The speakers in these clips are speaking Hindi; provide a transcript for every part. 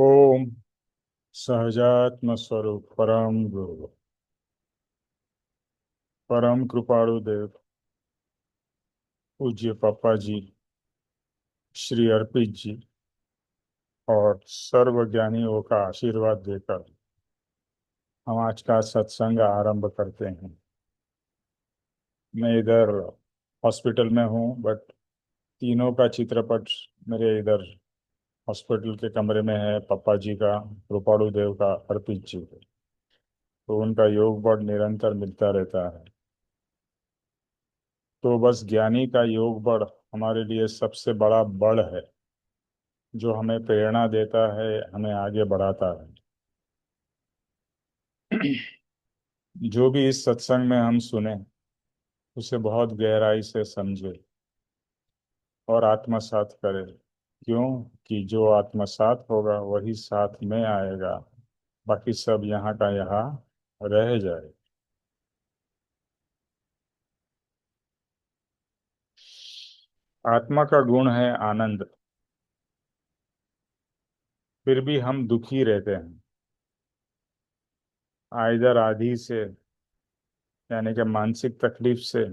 ओम सहजात्म स्वरूप परम गुरु परम कृपाणु देव पूज्य पापा जी श्री अर्पित जी और सर्व ज्ञानियों का आशीर्वाद देकर हम आज का सत्संग आरंभ करते हैं। मैं इधर हॉस्पिटल में हूँ, बट तीनों का चित्रपट मेरे इधर हॉस्पिटल के कमरे में है। पापा जी का, कृपाणु देव का, अर्पित जी का। तो उनका योग बल निरंतर मिलता रहता है। तो बस ज्ञानी का योग बल हमारे लिए सबसे बड़ा बल है, जो हमें प्रेरणा देता है, हमें आगे बढ़ाता है। जो भी इस सत्संग में हम सुने उसे बहुत गहराई से समझे और आत्मसात करें। क्यों? कि जो आत्मसात होगा वही साथ में आएगा, बाकी सब यहाँ का यहाँ रह जाए। आत्मा का गुण है आनंद, फिर भी हम दुखी रहते हैं। आइदर आदि से, यानी कि मानसिक तकलीफ से,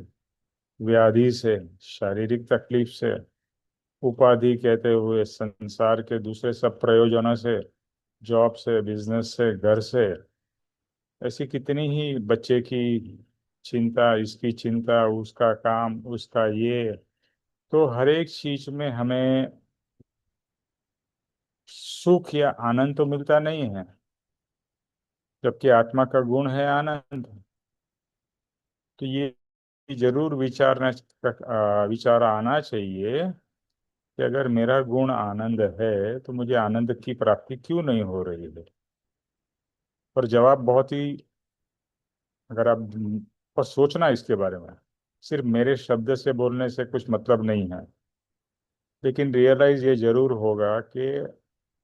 व्याधि से, शारीरिक तकलीफ से, उपाधि कहते हुए संसार के दूसरे सब प्रयोजनों से, जॉब से, बिजनेस से, घर से। ऐसी कितनी ही बच्चे की चिंता, इसकी चिंता, उसका काम, उसका ये। तो हर एक चीज में हमें सुख या आनंद तो मिलता नहीं है, जबकि आत्मा का गुण है आनंद। तो ये जरूर विचार आना चाहिए कि अगर मेरा गुण आनंद है तो मुझे आनंद की प्राप्ति क्यों नहीं हो रही है। पर जवाब बहुत ही, अगर आप पर सोचना इसके बारे में, सिर्फ मेरे शब्द से बोलने से कुछ मतलब नहीं है। लेकिन रियलाइज ये जरूर होगा कि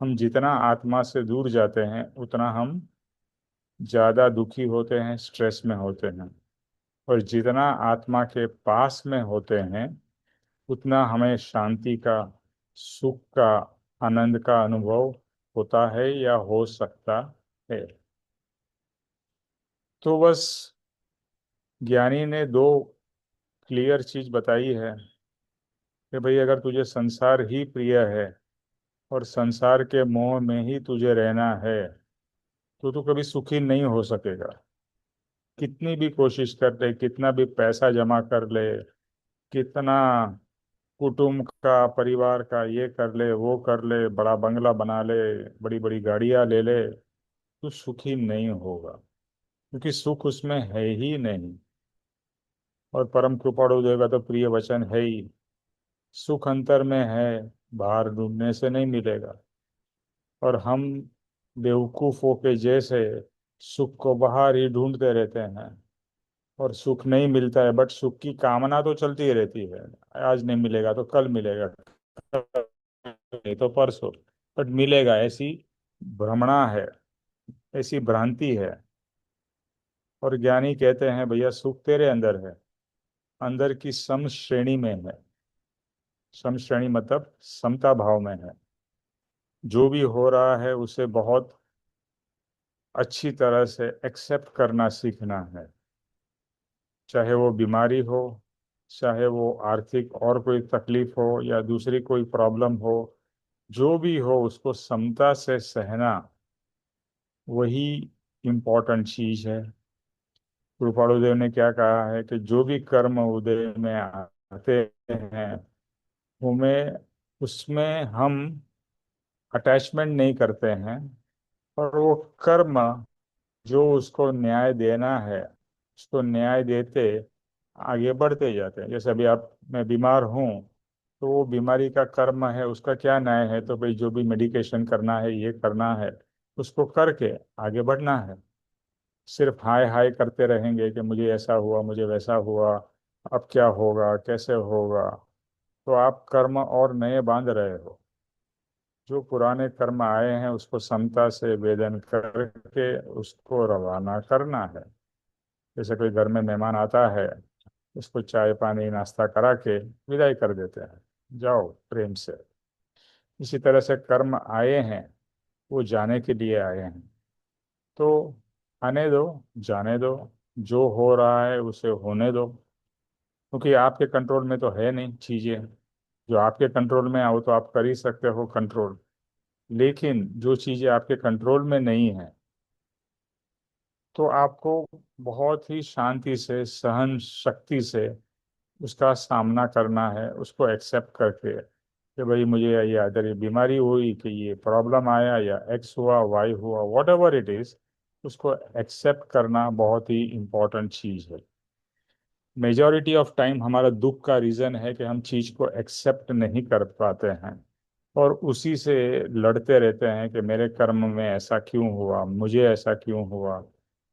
हम जितना आत्मा से दूर जाते हैं उतना हम ज्यादा दुखी होते हैं, स्ट्रेस में होते हैं। और जितना आत्मा के पास में होते हैं उतना हमें शांति का, सुख का, आनंद का अनुभव होता है या हो सकता है। तो बस ज्ञानी ने दो क्लियर चीज बताई है कि भाई अगर तुझे संसार ही प्रिय है और संसार के मोह में ही तुझे रहना है तो तू कभी सुखी नहीं हो सकेगा। कितनी भी कोशिश कर ले, कितना भी पैसा जमा कर ले, कितना कुटुंब का, परिवार का ये कर ले, वो कर ले, बड़ा बंगला बना ले, बड़ी बड़ी गाड़ियां ले ले, तू सुखी नहीं होगा, क्योंकि सुख उसमें है ही नहीं। और परम कृपाणु देव का तो प्रिय वचन है ही, सुख अंतर में है, बाहर ढूंढने से नहीं मिलेगा। और हम बेवकूफों के जैसे सुख को बाहर ही ढूंढते रहते हैं और सुख नहीं मिलता है, बट सुख की कामना तो चलती रहती है। आज नहीं मिलेगा तो कल मिलेगा, नहीं तो परसों, बट मिलेगा, ऐसी भ्रमणा है, ऐसी भ्रांति है। और ज्ञानी कहते हैं भैया सुख तेरे अंदर है, अंदर की सम श्रेणी में है। सम श्रेणी मतलब समता भाव में है। जो भी हो रहा है उसे बहुत अच्छी तरह से एक्सेप्ट करना सीखना है। चाहे वो बीमारी हो, चाहे वो आर्थिक और कोई तकलीफ हो या दूसरी कोई प्रॉब्लम हो, जो भी हो उसको समता से सहना, वही इम्पोर्टेंट चीज है। कृपाणु देव ने क्या कहा है कि जो भी कर्म उदय में आते हैं उनमें, उसमें हम अटैचमेंट नहीं करते हैं। और वो कर्म जो उसको न्याय देना है उसको न्याय देते आगे बढ़ते जाते हैं। जैसे अभी आप, मैं बीमार हूँ, तो वो बीमारी का कर्म है, उसका क्या न्याय है? तो भाई जो भी मेडिकेशन करना है, ये करना है, उसको करके आगे बढ़ना है। सिर्फ हाय हाय करते रहेंगे कि मुझे ऐसा हुआ, मुझे वैसा हुआ, अब क्या होगा, कैसे होगा, तो आप कर्म और नए बांध रहे हो। जो पुराने कर्म आए हैं उसको समता से वेदन करके उसको रवाना करना है। जैसे कोई घर में मेहमान आता है, उसको चाय पानी नाश्ता करा के विदाई कर देते हैं, जाओ प्रेम से। इसी तरह से कर्म आए हैं, वो जाने के लिए आए हैं। तो आने दो, जाने दो, जो हो रहा है उसे होने दो, क्योंकि आपके कंट्रोल में तो है नहीं चीज़ें। जो आपके कंट्रोल में है वो तो आप कर ही सकते हो कंट्रोल, लेकिन जो चीज़ें आपके कंट्रोल में नहीं है, तो आपको बहुत ही शांति से, सहन शक्ति से उसका सामना करना है, उसको एक्सेप्ट करके कि भाई मुझे ये अगर ये बीमारी हुई, कि ये प्रॉब्लम आया, या एक्स हुआ, वाई हुआ, वॉट एवर इट इज, उसको एक्सेप्ट करना बहुत ही इम्पोर्टेंट चीज़ है। मेजॉरिटी ऑफ टाइम हमारा दुख का रीज़न है कि हम चीज़ को एक्सेप्ट नहीं कर पाते हैं, और उसी से लड़ते रहते हैं कि मेरे कर्म में ऐसा क्यों हुआ, मुझे ऐसा क्यों हुआ,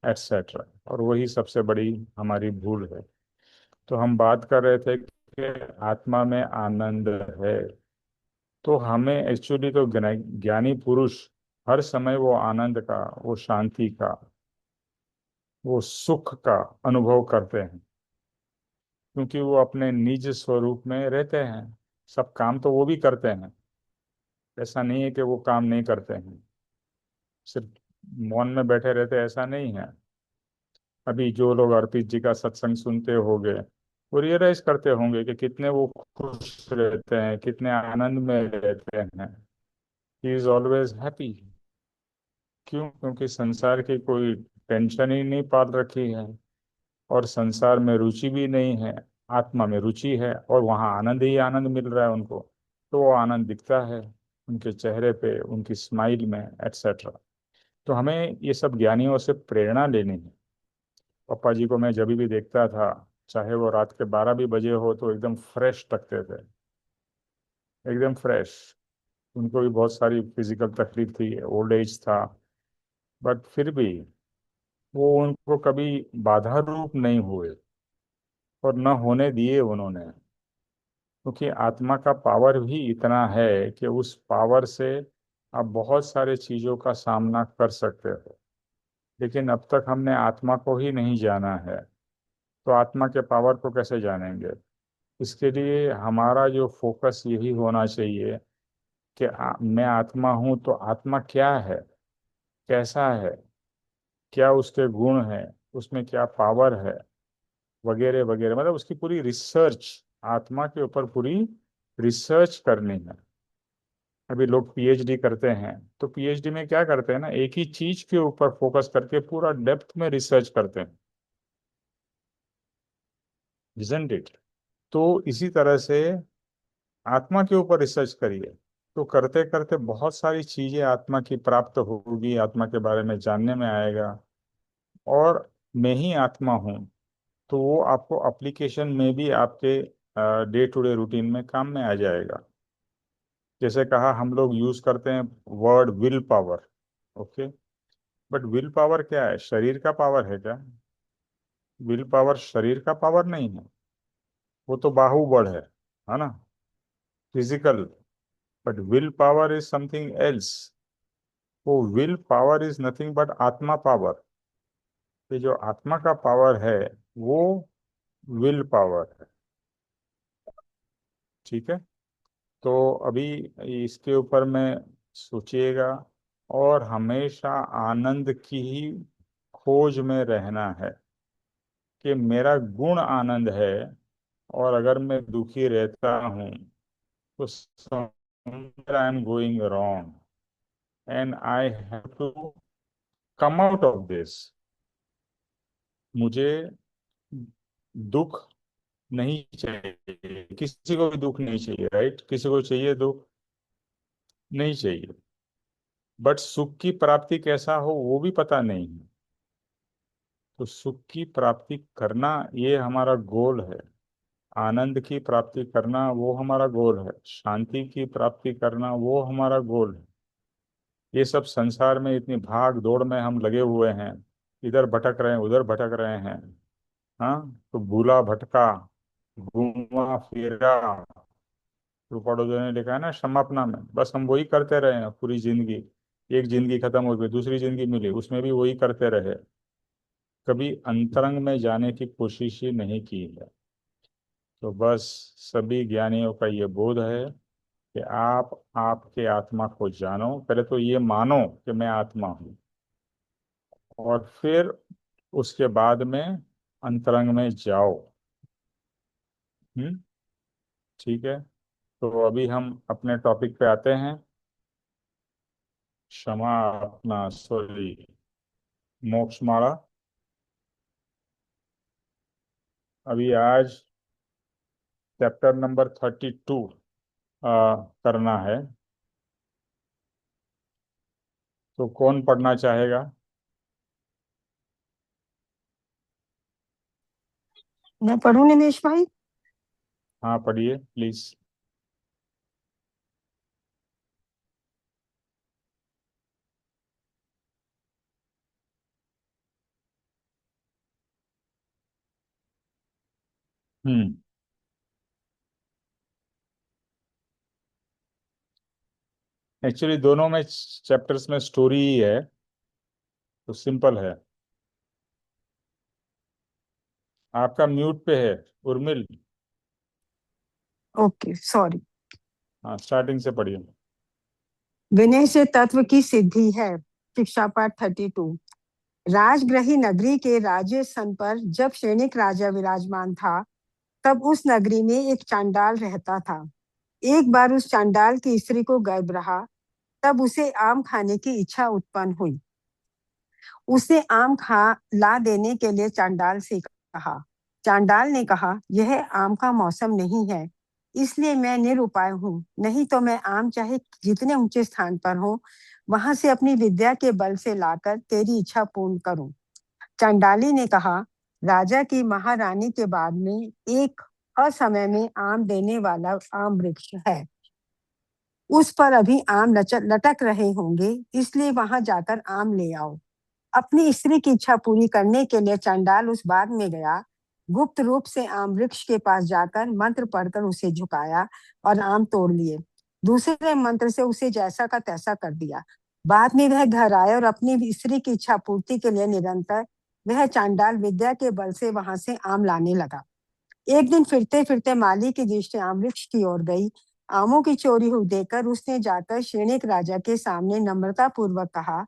एटसेट्रा। और वही सबसे बड़ी हमारी भूल है। तो हम बात कर रहे थे कि आत्मा में आनंद है। तो हमें एक्चुअली तो ज्ञानी पुरुष हर समय वो आनंद का, वो शांति का, वो सुख का अनुभव करते हैं, क्योंकि वो अपने निज स्वरूप में रहते हैं। सब काम तो वो भी करते हैं, ऐसा नहीं है कि वो काम नहीं करते हैं, सिर्फ मौन में बैठे रहते हैं, ऐसा नहीं है। अभी जो लोग अर्पित जी का सत्संग सुनते होंगे, वो रियलाइज करते होंगे कि कितने वो खुश रहते हैं, कितने आनंद में रहते हैं। He is always happy. क्यों? क्योंकि संसार की कोई टेंशन ही नहीं पाल रखी है, और संसार में रुचि भी नहीं है। आत्मा में रुचि है, और वहाँ आनंद ही आनंद मिल रहा है उनको। तो वो आनंद दिखता है उनके चेहरे पे, उनकी स्माइल में, एटसेट्रा। तो हमें ये सब ज्ञानियों से प्रेरणा लेनी है। पापा जी को मैं जब भी देखता था, चाहे वो रात के 12 भी बजे हो, तो एकदम फ्रेश लगते थे, एकदम फ्रेश। उनको भी बहुत सारी फिजिकल तकलीफ थी, ओल्ड एज था, बट फिर भी वो उनको कभी बाधा रूप नहीं हुए, और न होने दिए उन्होंने। क्योंकि आत्मा का पावर भी इतना है कि उस पावर से आप बहुत सारे चीज़ों का सामना कर सकते हो। लेकिन अब तक हमने आत्मा को ही नहीं जाना है, तो आत्मा के पावर को कैसे जानेंगे? इसके लिए हमारा जो फोकस यही होना चाहिए कि मैं आत्मा हूँ, तो आत्मा क्या है, कैसा है, क्या उसके गुण हैं, उसमें क्या पावर है, वगैरह वगैरह। मतलब उसकी पूरी रिसर्च, आत्मा के ऊपर पूरी रिसर्च करनी है। अभी लोग पीएचडी करते हैं, तो पीएचडी में क्या करते हैं ना, एक ही चीज के ऊपर फोकस करके पूरा डेप्थ में रिसर्च करते हैं, इजंट इट? तो इसी तरह से आत्मा के ऊपर रिसर्च करिए। तो करते करते बहुत सारी चीजें आत्मा की प्राप्त होगी, आत्मा के बारे में जानने में आएगा। और मैं ही आत्मा हूँ, तो वो आपको एप्लीकेशन में भी आपके डे टू डे रूटीन में काम में आ जाएगा। जैसे कहा, हम लोग यूज करते हैं word will power, okay, but will power क्या है? शरीर का पावर है क्या? विल पावर शरीर का पावर नहीं है, वो तो बाहुबल है ना, physical. But will power is something else. वो will power is nothing but atma power. ये जो आत्मा का पावर है, वो विल पावर है। ठीक है? तो अभी इसके ऊपर में सोचिएगा, और हमेशा आनंद की ही खोज में रहना है कि मेरा गुण आनंद है। और अगर मैं दुखी रहता हूँ, तो somewhere I am going wrong and I have to come out of this। मुझे दुख नहीं चाहिए, किसी को भी दुख नहीं चाहिए, राइट? किसी को चाहिए दुख? नहीं चाहिए। बट सुख की प्राप्ति कैसा हो वो भी पता नहीं है। तो सुख की प्राप्ति करना, ये हमारा गोल है। आनंद की प्राप्ति करना, वो हमारा गोल है। शांति की प्राप्ति करना, वो हमारा गोल है। ये सब संसार में इतनी भाग दौड़ में हम लगे हुए हैं, इधर भटक रहे हैं, उधर भटक रहे हैं। हाँ, तो भूला भटका, घूमा फिरा, रूपाडोजो ने लिखा है ना क्षमापना में, बस हम वही करते रहे हैं पूरी जिंदगी। एक जिंदगी खत्म हो गई, दूसरी जिंदगी मिली, उसमें भी वही करते रहे। कभी अंतरंग में जाने की कोशिश ही नहीं की है। तो बस सभी ज्ञानियों का ये बोध है कि आप आपके आत्मा को जानो, पहले तो ये मानो कि मैं आत्मा हूँ, और फिर उसके बाद में अंतरंग में जाओ। हम्म। ठीक है। तो अभी हम अपने टॉपिक पे आते हैं। क्षमा, अपना सॉरी, मोक्ष माला। अभी आज चैप्टर नंबर 32 करना है। तो कौन पढ़ना चाहेगा? मैं पढ़ूं निमेश भाई? हाँ, पढ़िए प्लीज। हम्म। एक्चुअली दोनों में चैप्टर्स में स्टोरी ही है, तो सिंपल है। आपका म्यूट पे है उर्मिल। Okay, sorry. हाँ, स्टार्टिंग से पढ़िए। विनय से तत्व की सिद्धि है। शिक्षा पाठ 32। राजगृही नगरी के राज्य सन पर जब सैनिक राजा विराजमान था, तब उस नगरी में एक चांडाल रहता था। एक बार उस चांडाल की स्त्री को गर्भ रहा। तब उसे आम खाने की इच्छा उत्पन्न हुई। उसने आम खा ला देने के लिए चांडाल से कहा। चांडाल ने कहा, यह आम का मौसम नहीं है, इसलिए मैं निरुपाय हूँ। नहीं तो मैं आम चाहे जितने ऊंचे स्थान पर हो, वहां से अपनी विद्या के बल से लाकर तेरी इच्छा पूर्ण करूं। चंडाली ने कहा, राजा की महारानी के बाद में एक असमय में आम देने वाला आम वृक्ष है। उस पर अभी आम लटक रहे होंगे, इसलिए वहां जाकर आम ले आओ। अपनी स्त्री की इच्छा पूरी करने के लिए चंडाल उस बाग में गया। गुप्त रूप से आम वृक्ष के पास जाकर मंत्र पढ़कर उसे झुकाया और आम तोड़ लिए। दूसरे मंत्र से उसे जैसा का तैसा कर दिया। बाद में वह घर आया और अपनी स्त्री की इच्छा पूर्ति के लिए निरंतर वह चांडाल विद्या के बल से वहां से आम लाने लगा। एक दिन फिरते फिरते माली की दृष्टि आम वृक्ष की ओर गई। आमों की चोरी हुई देखकर उसने जाकर श्रेणिक राजा के सामने नम्रता पूर्वक कहा।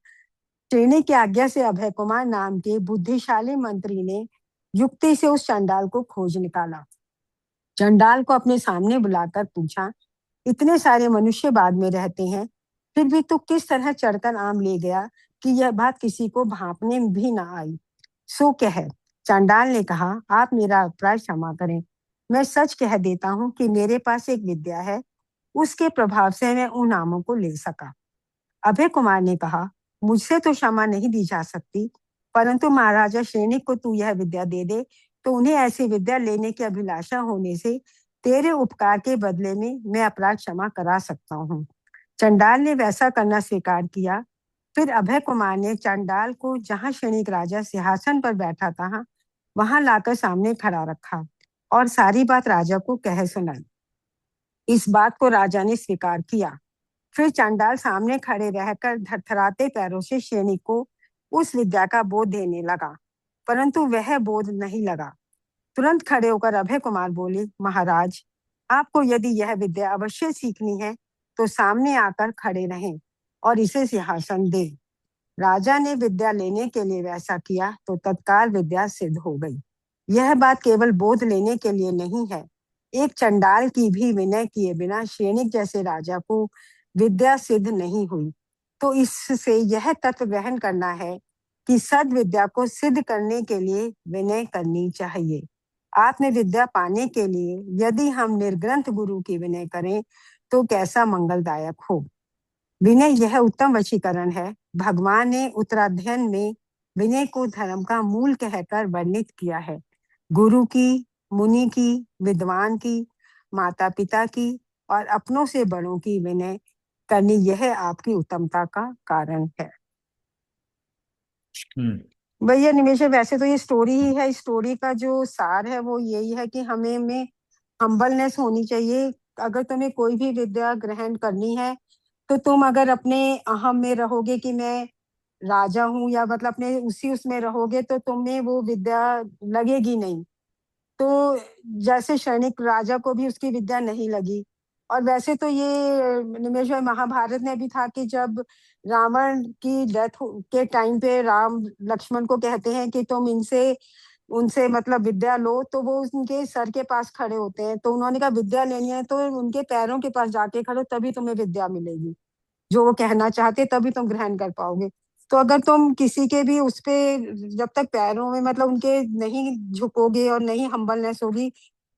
श्रेणी की आज्ञा से अभय कुमार नाम के बुद्धिशाली मंत्री ने युक्ति से उस चंडाल को खोज निकाला। चंडाल को अपने सामने बुलाकर पूछा, इतने सारे मनुष्य बाद में रहते हैं, फिर भी तू किस तरह चढ़कर आम ले गया कि यह बात किसी को भांपने भी ना आई? सो कह। चांडाल ने कहा, आप मेरा अपराध क्षमा करें। मैं सच कह देता हूँ कि मेरे पास एक विद्या है, उसके प्रभाव से मैं उन आमों को ले सका। अभय कुमार ने कहा, मुझसे तो क्षमा नहीं दी जा सकती, परंतु महाराजा सैनिक को तू यह विद्या दे दे, तो उन्हें ऐसी विद्या लेने की अभिलाषा होने से तेरे उपकार के बदले में मैं अपराध क्षमा करा सकता हूँ। चंडाल ने वैसा करना स्वीकार किया। फिर अभय कुमार ने चंडाल को जहां सैनिक राजा सिंहासन पर बैठा था, वहां लाकर सामने खड़ा रखा और सारी बात राजा को कह सुनाई। इस बात को राजा ने स्वीकार किया। फिर चांडाल सामने खड़े रहकर थरथराते पैरों से सैनिक को उस विद्या का बोध देने लगा, परंतु वह बोध नहीं लगा। तुरंत खड़े होकर अभय कुमार बोले, महाराज, आपको यदि यह विद्या अवश्य सीखनी है, तो सामने आकर खड़े रहें और इसे सिंहासन दे। राजा ने विद्या लेने के लिए वैसा किया तो तत्काल विद्या सिद्ध हो गई। यह बात केवल बोध लेने के लिए नहीं है, एक चंडाल की भी विनय किए बिना सैनिक जैसे राजा को विद्या सिद्ध नहीं हुई। तो इससे यह तत्व ग्रहण करना है कि सद विद्या को सिद्ध करने के लिए विनय करनी चाहिए। आत्म विद्या पाने के लिए यदि हम निर्ग्रंथ गुरु की विनय करें, तो कैसा मंगलदायक हो। विनय यह उत्तम वशीकरण है। भगवान ने उत्तराध्ययन में विनय को धर्म का मूल कहकर वर्णित किया है। गुरु की, मुनि की, विद्वान की, माता पिता की और अपनों से बड़ों की विनय करनी, यह आपकी उत्तमता का कारण है। भैया निमेश, वैसे तो ये स्टोरी ही है। स्टोरी का जो सार है वो यही है कि हमें में हम्बलनेस होनी चाहिए। अगर तुम्हें कोई भी विद्या ग्रहण करनी है, तो तुम अगर अपने अहम में रहोगे कि मैं राजा हूँ, या मतलब अपने उसी उसमें रहोगे, तो तुम्हें वो विद्या लगेगी नहीं। तो जैसे सैनिक राजा को भी उसकी विद्या नहीं लगी, और वैसे तो ये निमेश भाई महाभारत में भी था कि जब रावण की डेथ के टाइम पे राम लक्ष्मण को कहते हैं कि तुम इनसे उनसे मतलब विद्या लो, तो वो उनके सर के पास खड़े होते हैं, तो उन्होंने कहा विद्या लेनी है तो उनके पैरों के पास जाके खड़ो, तभी तुम्हें विद्या मिलेगी। जो वो कहना चाहते तभी तुम ग्रहण कर पाओगे। तो अगर तुम किसी के भी उस पे जब तक पैरों में मतलब उनके नहीं झुकोगे और नहीं हम्बलनेस होगी,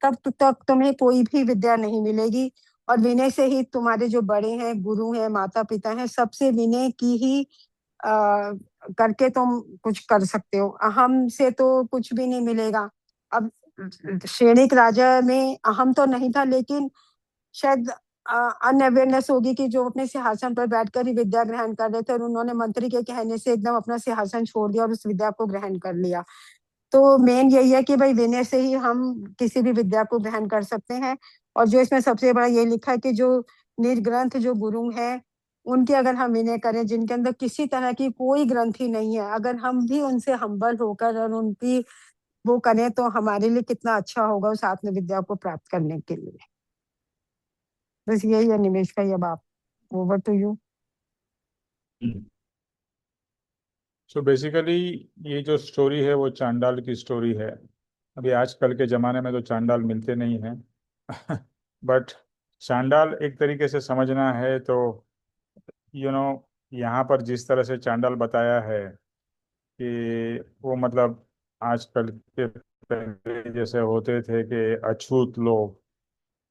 तब तक तुम्हें कोई भी विद्या नहीं मिलेगी। और विनय से ही तुम्हारे जो बड़े हैं, गुरु हैं, माता पिता हैं, सबसे विनय की ही आ, करके तुम कुछ कर सकते हो। अहम से तो कुछ भी नहीं मिलेगा। अब श्रेणिक राजा में अहम तो नहीं था, लेकिन शायद अनअवेयरनेस होगी कि जो अपने सिंहासन पर बैठकर ही विद्या ग्रहण कर रहे थे, और उन्होंने मंत्री के कहने से एकदम अपना सिंहासन छोड़ दिया और उस विद्या को ग्रहण कर लिया। तो मेन यही है कि भाई विनय से ही हम किसी भी विद्या को ग्रहण कर सकते हैं। और जो इसमें सबसे बड़ा ये लिखा है कि जो निर्ग्रंथ जो गुरु हैं, उनके अगर हम विनय करें, जिनके अंदर किसी तरह की कोई ग्रंथि नहीं है, अगर हम भी उनसे हम्बल होकर और उनकी वो करें, तो हमारे लिए कितना अच्छा होगा उस आत्म विद्या को प्राप्त करने के लिए। बस यही है निमेश भाई, अब आप, over to you. So basically ये जो स्टोरी है वो चांडाल की स्टोरी है। अभी आजकल के ज़माने में तो चांडाल मिलते नहीं हैं बट चांडाल एक तरीके से समझना है तो यू नो यहाँ पर जिस तरह से चांडाल बताया है कि वो मतलब आजकल के पहले जैसे होते थे कि अछूत लोग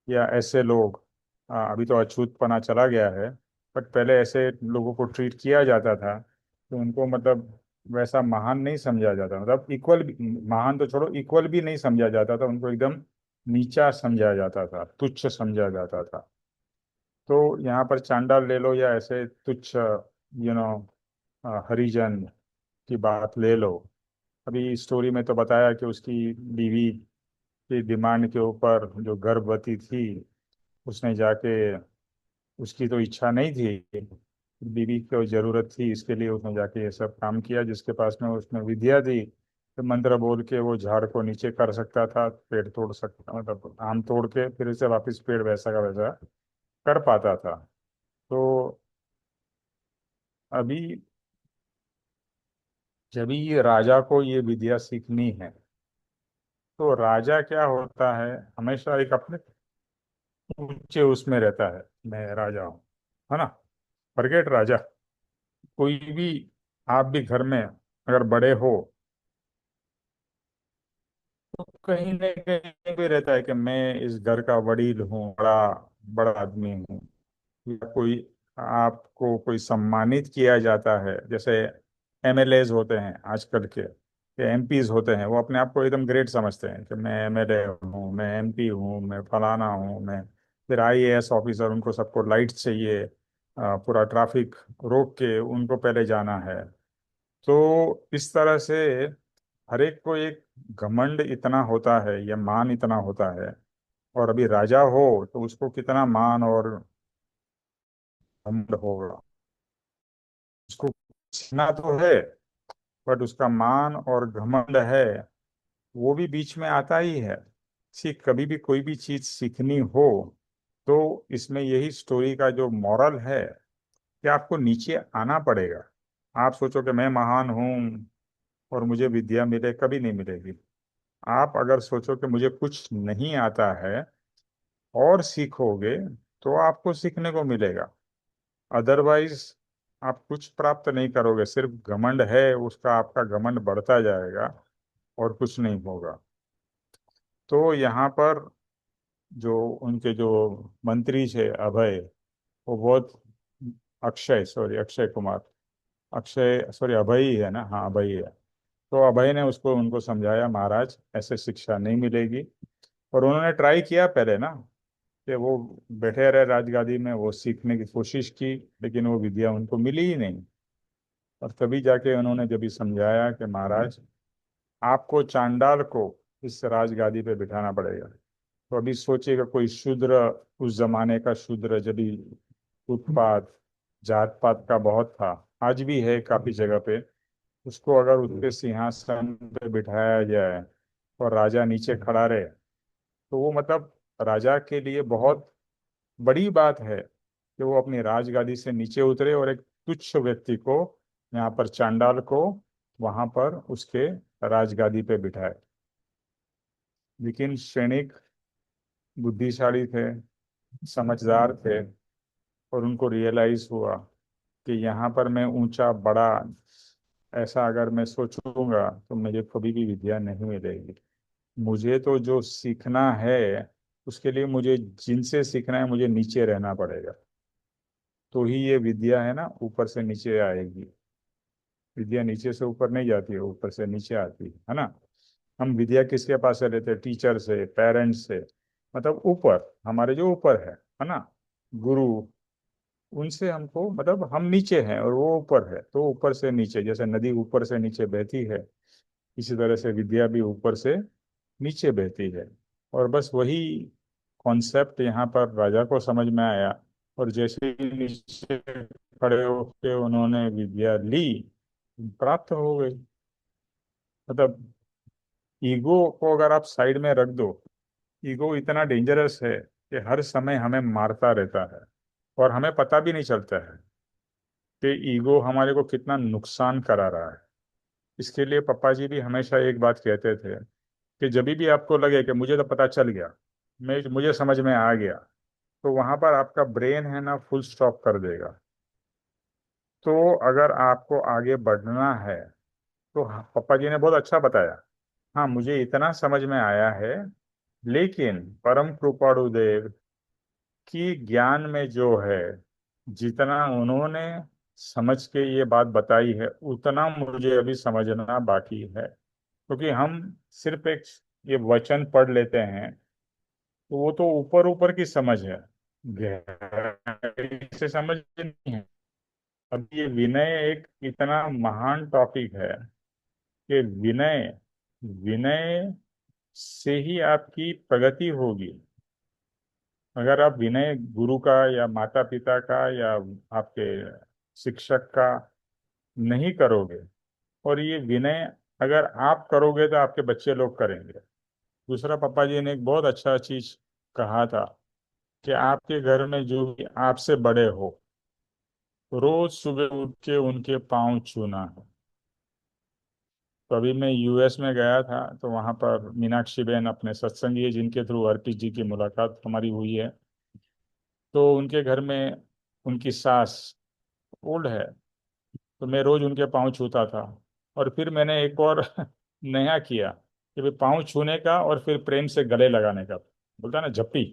या ऐसे लोग, अभी तो अछूतपना चला गया है, बट पहले ऐसे लोगों को ट्रीट किया जाता था तो उनको मतलब वैसा महान नहीं समझा जाता, मतलब इक्वल, महान तो छोड़ो, इक्वल भी नहीं समझा जाता था, उनको एकदम नीचा समझा जाता था, तुच्छ समझा जाता था। तो यहाँ पर चांडाल ले लो या ऐसे तुच्छ नो हरिजन की बात ले लो। अभी स्टोरी में तो बताया कि उसकी बीवी की डिमांड के ऊपर जो गर्भवती थी, उसने जाके, उसकी तो इच्छा नहीं थी, बीवी को जरूरत थी, इसके लिए उसने जाके ये सब काम किया, जिसके पास में उसने विद्या थी तो मंत्र बोल के वो झाड़ को नीचे कर सकता था, पेड़ तोड़ सकता, मतलब आम तोड़ के फिर उसे वापस पेड़ वैसा का वैसा कर पाता था। तो अभी जब ये राजा को ये विद्या सीखनी है तो राजा क्या होता है, हमेशा एक अपने ऊंचे उसमें रहता है, मैं राजा हूँ, है ना। फॉरगेट राजा, कोई भी, आप भी घर में अगर बड़े हो तो कहीं ना कहीं भी रहता है कि मैं इस घर का वडील हूँ, बड़ा बड़ा आदमी हूँ, या कोई आपको कोई सम्मानित किया जाता है, जैसे एमएलएज होते हैं आजकल के, या एमपीज होते हैं, वो अपने आप को एकदम ग्रेट समझते हैं कि मैं एमएलए हूँ, मैं एमपी हूँ, मैं फलाना हूँ, मैं फिर आईएएस ऑफिसर, उनको सबको लाइट चाहिए, पूरा ट्रैफिक रोक के उनको पहले जाना है। तो इस तरह से हर एक को एक घमंड इतना होता है या मान इतना होता है, और अभी राजा हो तो उसको कितना मान और घमंड होगा, उसको सीखना तो है, बट उसका मान और घमंड है वो भी बीच में आता ही है। सीख, कभी भी कोई भी चीज सीखनी हो तो इसमें यही स्टोरी का जो मॉरल है कि आपको नीचे आना पड़ेगा। आप सोचो कि मैं महान हूं और मुझे विद्या मिले, कभी नहीं मिलेगी। आप अगर सोचो कि मुझे कुछ नहीं आता है और सीखोगे तो आपको सीखने को मिलेगा, अदरवाइज आप कुछ प्राप्त नहीं करोगे, सिर्फ घमंड है उसका, आपका घमंड बढ़ता जाएगा और कुछ नहीं होगा। तो यहाँ पर जो उनके जो मंत्री थे अभय, वो बहुत, अक्षय, सॉरी अक्षय कुमार, अक्षय सॉरी अभय ही है ना, हाँ अभय ही है। तो अभय ने उसको उनको समझाया, महाराज ऐसे शिक्षा नहीं मिलेगी। और उन्होंने ट्राई किया पहले ना कि वो बैठे रहे राजगादी में, वो सीखने की कोशिश की, लेकिन वो विद्या उनको मिली ही नहीं। और तभी जाके उन्होंने जब भी समझाया कि महाराज आपको चांडाल को इस राजगादी पे बिठाना पड़ेगा। तो अभी सोचिएगा कोई शूद्र, उस जमाने का शूद्र, जब भी उत्पात जात पात का बहुत था, आज भी है काफी जगह पे, उसको अगर उसके सिंहासन पे बिठाया जाए और राजा नीचे खड़ा रहे तो वो मतलब राजा के लिए बहुत बड़ी बात है कि वो अपनी राजगादी से नीचे उतरे और एक तुच्छ व्यक्ति को, यहाँ पर चांडाल को, वहां पर उसके राजगादी पे बिठाए। लेकिन सैनिक बुद्धिशाली थे, समझदार थे, और उनको रियलाइज हुआ कि यहाँ पर मैं ऊंचा बड़ा ऐसा अगर मैं सोचूंगा तो मुझे कभी भी विद्या नहीं मिलेगी। मुझे तो जो सीखना है उसके लिए मुझे जिनसे सीखना है मुझे नीचे रहना पड़ेगा, तो ही ये विद्या है ना ऊपर से नीचे आएगी। विद्या नीचे से ऊपर नहीं जाती है, ऊपर से नीचे आती है ना। हम विद्या किसके पास से लेते हैं? टीचर से, पेरेंट्स से, मतलब ऊपर, हमारे जो ऊपर है ना, गुरु, उनसे हमको, मतलब हम नीचे हैं और वो ऊपर है, तो ऊपर से नीचे, जैसे नदी ऊपर से नीचे बहती है, इसी तरह से विद्या भी ऊपर से नीचे बहती है। और बस वही कॉन्सेप्ट यहाँ पर राजा को समझ में आया, और जैसे ही नीचे खड़े होकर उन्होंने विद्या ली, प्राप्त हो गई। मतलब ईगो को अगर आप साइड में रख दो, ईगो इतना डेंजरस है कि हर समय हमें मारता रहता है और हमें पता भी नहीं चलता है कि ईगो हमारे को कितना नुकसान करा रहा है। इसके लिए पापा जी भी हमेशा एक बात कहते थे कि जब भी आपको लगे कि मुझे तो पता चल गया, मैं मुझे समझ में आ गया, तो वहां पर आपका ब्रेन है ना फुल स्टॉप कर देगा। तो अगर आपको आगे बढ़ना है तो हाँ, पापा जी ने बहुत अच्छा बताया। हाँ, मुझे इतना समझ में आया है, लेकिन परम कृपाणुदेव की ज्ञान में जो है, जितना उन्होंने समझ के ये बात बताई है उतना मुझे अभी समझना बाकी है। क्योंकि हम सिर्फ एक ये वचन पढ़ लेते हैं तो वो तो ऊपर ऊपर की समझ है, गहराई से समझ नहीं है। अब ये विनय एक इतना महान टॉपिक है कि विनय, विनय से ही आपकी प्रगति होगी। अगर आप विनय गुरु का या माता पिता का या आपके शिक्षक का नहीं करोगे, और ये विनय अगर आप करोगे तो आपके बच्चे लोग करेंगे। दूसरा, पापा जी ने एक बहुत अच्छा चीज कहा था कि आपके घर में जो भी आपसे बड़े हो, रोज सुबह उठ के उनके पाँव छूना है। तो अभी मैं यूएस में गया था, तो वहां पर मीनाक्षी बहन अपने सत्संगी है जिनके थ्रू आरपी जी की मुलाकात हमारी हुई है। तो उनके घर में उनकी सास ओल्ड है, तो मैं रोज उनके पाँव छूता था। और फिर मैंने एक और नया किया कि भाई पाँव छूने का और फिर प्रेम से गले लगाने का, बोलता है ना झप्पी,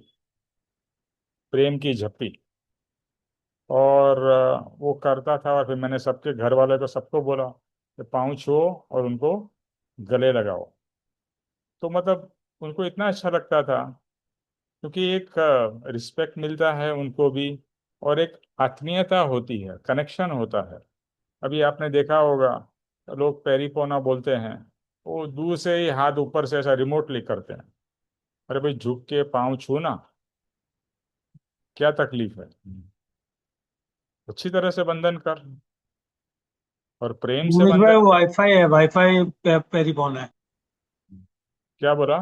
प्रेम की झप्पी। और वो करता था, और फिर मैंने सबके घर वाले को सबको बोला कि पाँव छुओ और उनको गले लगाओ। तो मतलब उनको इतना अच्छा लगता था, क्योंकि एक रिस्पेक्ट मिलता है उनको भी, और एक आत्मीयता होती है, कनेक्शन होता है। अभी आपने देखा होगा, लोग पैरी पोना बोलते हैं, वो दूर से ही हाथ ऊपर से ऐसा रिमोटली करते हैं। अरे भाई, झुक के पाँव छूना, क्या तकलीफ है? अच्छी तरह से बंधन कर और प्रेम से उमेश भाई बंधन कर। वाईफाई है, वाईफाई पेरीफोन है। क्या बोला?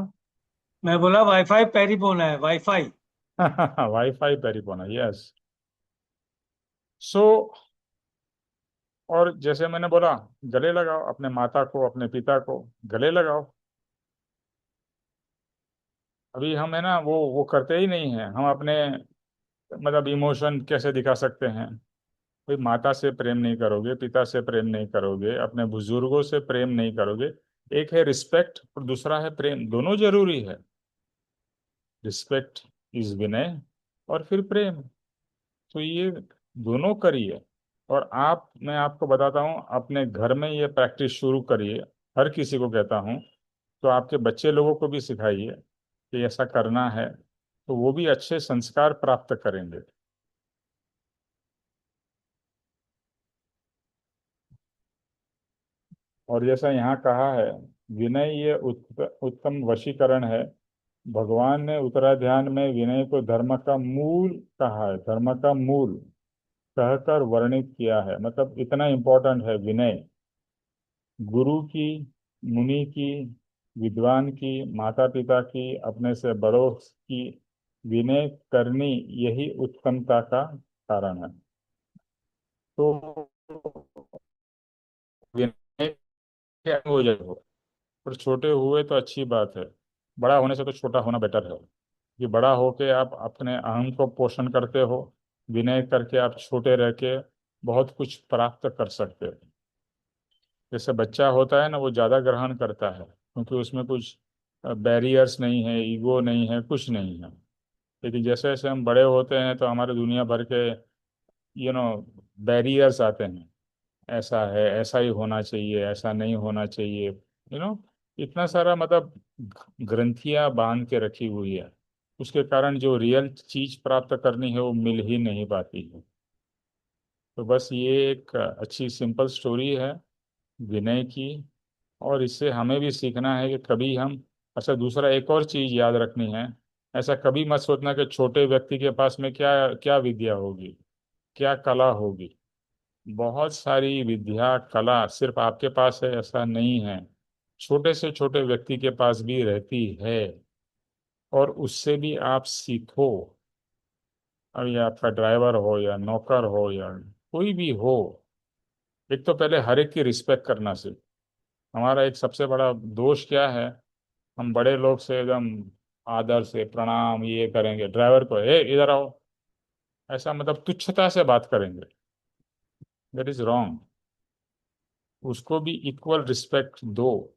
मैं बोला वाईफाई पेरीफोन है, वाईफाई। वाईफाई पैरी पोना, यस। सो, और जैसे मैंने बोला, गले लगाओ अपने माता को, अपने पिता को गले लगाओ। अभी हम है ना वो करते ही नहीं है। हम अपने, मतलब इमोशन कैसे दिखा सकते हैं? भाई, माता से प्रेम नहीं करोगे, पिता से प्रेम नहीं करोगे, अपने बुजुर्गों से प्रेम नहीं करोगे। एक है रिस्पेक्ट और दूसरा है प्रेम, दोनों जरूरी है। रिस्पेक्ट इज विनय, और फिर प्रेम। तो ये दोनों करिए। और आप, मैं आपको बताता हूँ, अपने घर में ये प्रैक्टिस शुरू करिए। हर किसी को कहता हूँ, तो आपके बच्चे लोगों को भी सिखाइए कि ऐसा करना है, तो वो भी अच्छे संस्कार प्राप्त करेंगे। और जैसा यहाँ कहा है, विनय ये उत्तम वशीकरण है। भगवान ने उत्तराध्यान में विनय को धर्म का मूल कहा है, धर्म का मूल कहकर वर्णित किया है। मतलब इतना इम्पोर्टेंट है विनय। गुरु की, मुनि की, विद्वान की, माता पिता की, अपने से बड़ों की, विनय करनी यही उत्तमता का कारण है। तो विनय के हो जाए हो, पर छोटे हुए तो अच्छी बात है। बड़ा होने से तो छोटा होना बेटर है। कि बड़ा होके आप अपने अहम को पोषण करते हो, विनय करके आप छोटे रह के बहुत कुछ प्राप्त कर सकते हो। जैसे बच्चा होता है ना, वो ज़्यादा ग्रहण करता है क्योंकि उसमें कुछ बैरियर्स नहीं है, ईगो नहीं है, कुछ नहीं है। लेकिन जैसे जैसे हम बड़े होते हैं तो हमारे दुनिया भर के यू नो बैरियर्स आते हैं। ऐसा है, ऐसा ही होना चाहिए, ऐसा नहीं होना चाहिए, इतना सारा मतलब ग्रंथियां बांध के रखी हुई है। उसके कारण जो रियल चीज प्राप्त करनी है वो मिल ही नहीं पाती है। तो बस ये एक अच्छी सिंपल स्टोरी है विनय की। और इससे हमें भी सीखना है कि कभी हम, अच्छा दूसरा एक और चीज याद रखनी है। ऐसा कभी मत सोचना कि छोटे व्यक्ति के पास में क्या क्या विद्या होगी, क्या कला होगी। बहुत सारी विद्या कला सिर्फ आपके पास है ऐसा नहीं है, छोटे से छोटे व्यक्ति के पास भी रहती है। और उससे भी आप सीखो। अब ये आपका ड्राइवर हो या नौकर हो या कोई भी हो, एक तो पहले हर एक की रिस्पेक्ट करना सीख। हमारा एक सबसे बड़ा दोष क्या है, हम बड़े लोग से एकदम आदर से प्रणाम ये करेंगे, ड्राइवर को ए इधर आओ, ऐसा मतलब तुच्छता से बात करेंगे। That is wrong. उसको भी इक्वल रिस्पेक्ट दो,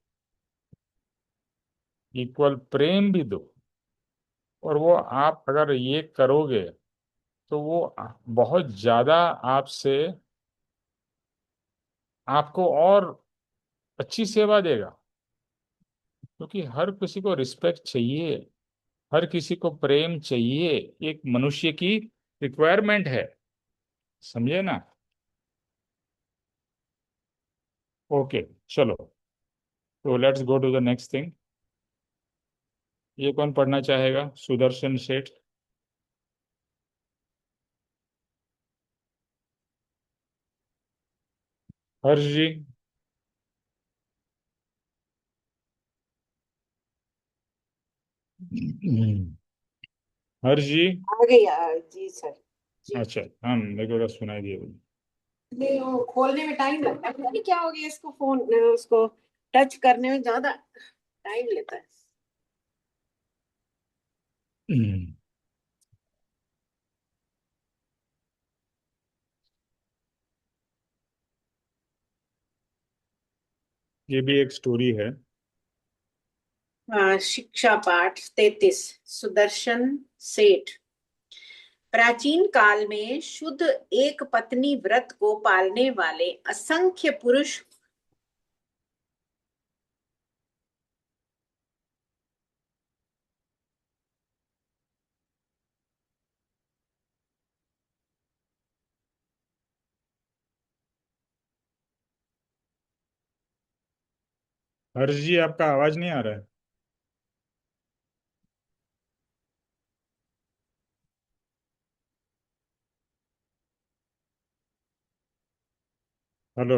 इक्वल प्रेम भी दो। और वो आप अगर ये करोगे तो वो बहुत ज्यादा आपसे, आपको और अच्छी सेवा देगा। क्योंकि हर किसी को रिस्पेक्ट चाहिए, हर किसी को प्रेम चाहिए, एक मनुष्य की रिक्वायरमेंट है। समझे ना? ओके, चलो, तो let's go to the next thing. ये कौन पढ़ना चाहेगा? सुदर्शन सेठ। हर्ष जी। हर्ष जी। आ गई जी सर। जी। अच्छा, हाँ मेरे को तो सुनाई दिया। नहीं, वो खोलने में टाइम लगता है, पता नहीं क्या हो गया इसको, फोन उसको टच करने में ज्यादा टाइम लेता है। ये भी एक स्टोरी है। शिक्षा पाठ 33। सुदर्शन सेठ। प्राचीन काल में शुद्ध एक पत्नी व्रत को पालने वाले असंख्य पुरुष। हर्ष जी, आपका आवाज नहीं आ रहा है। हेलो।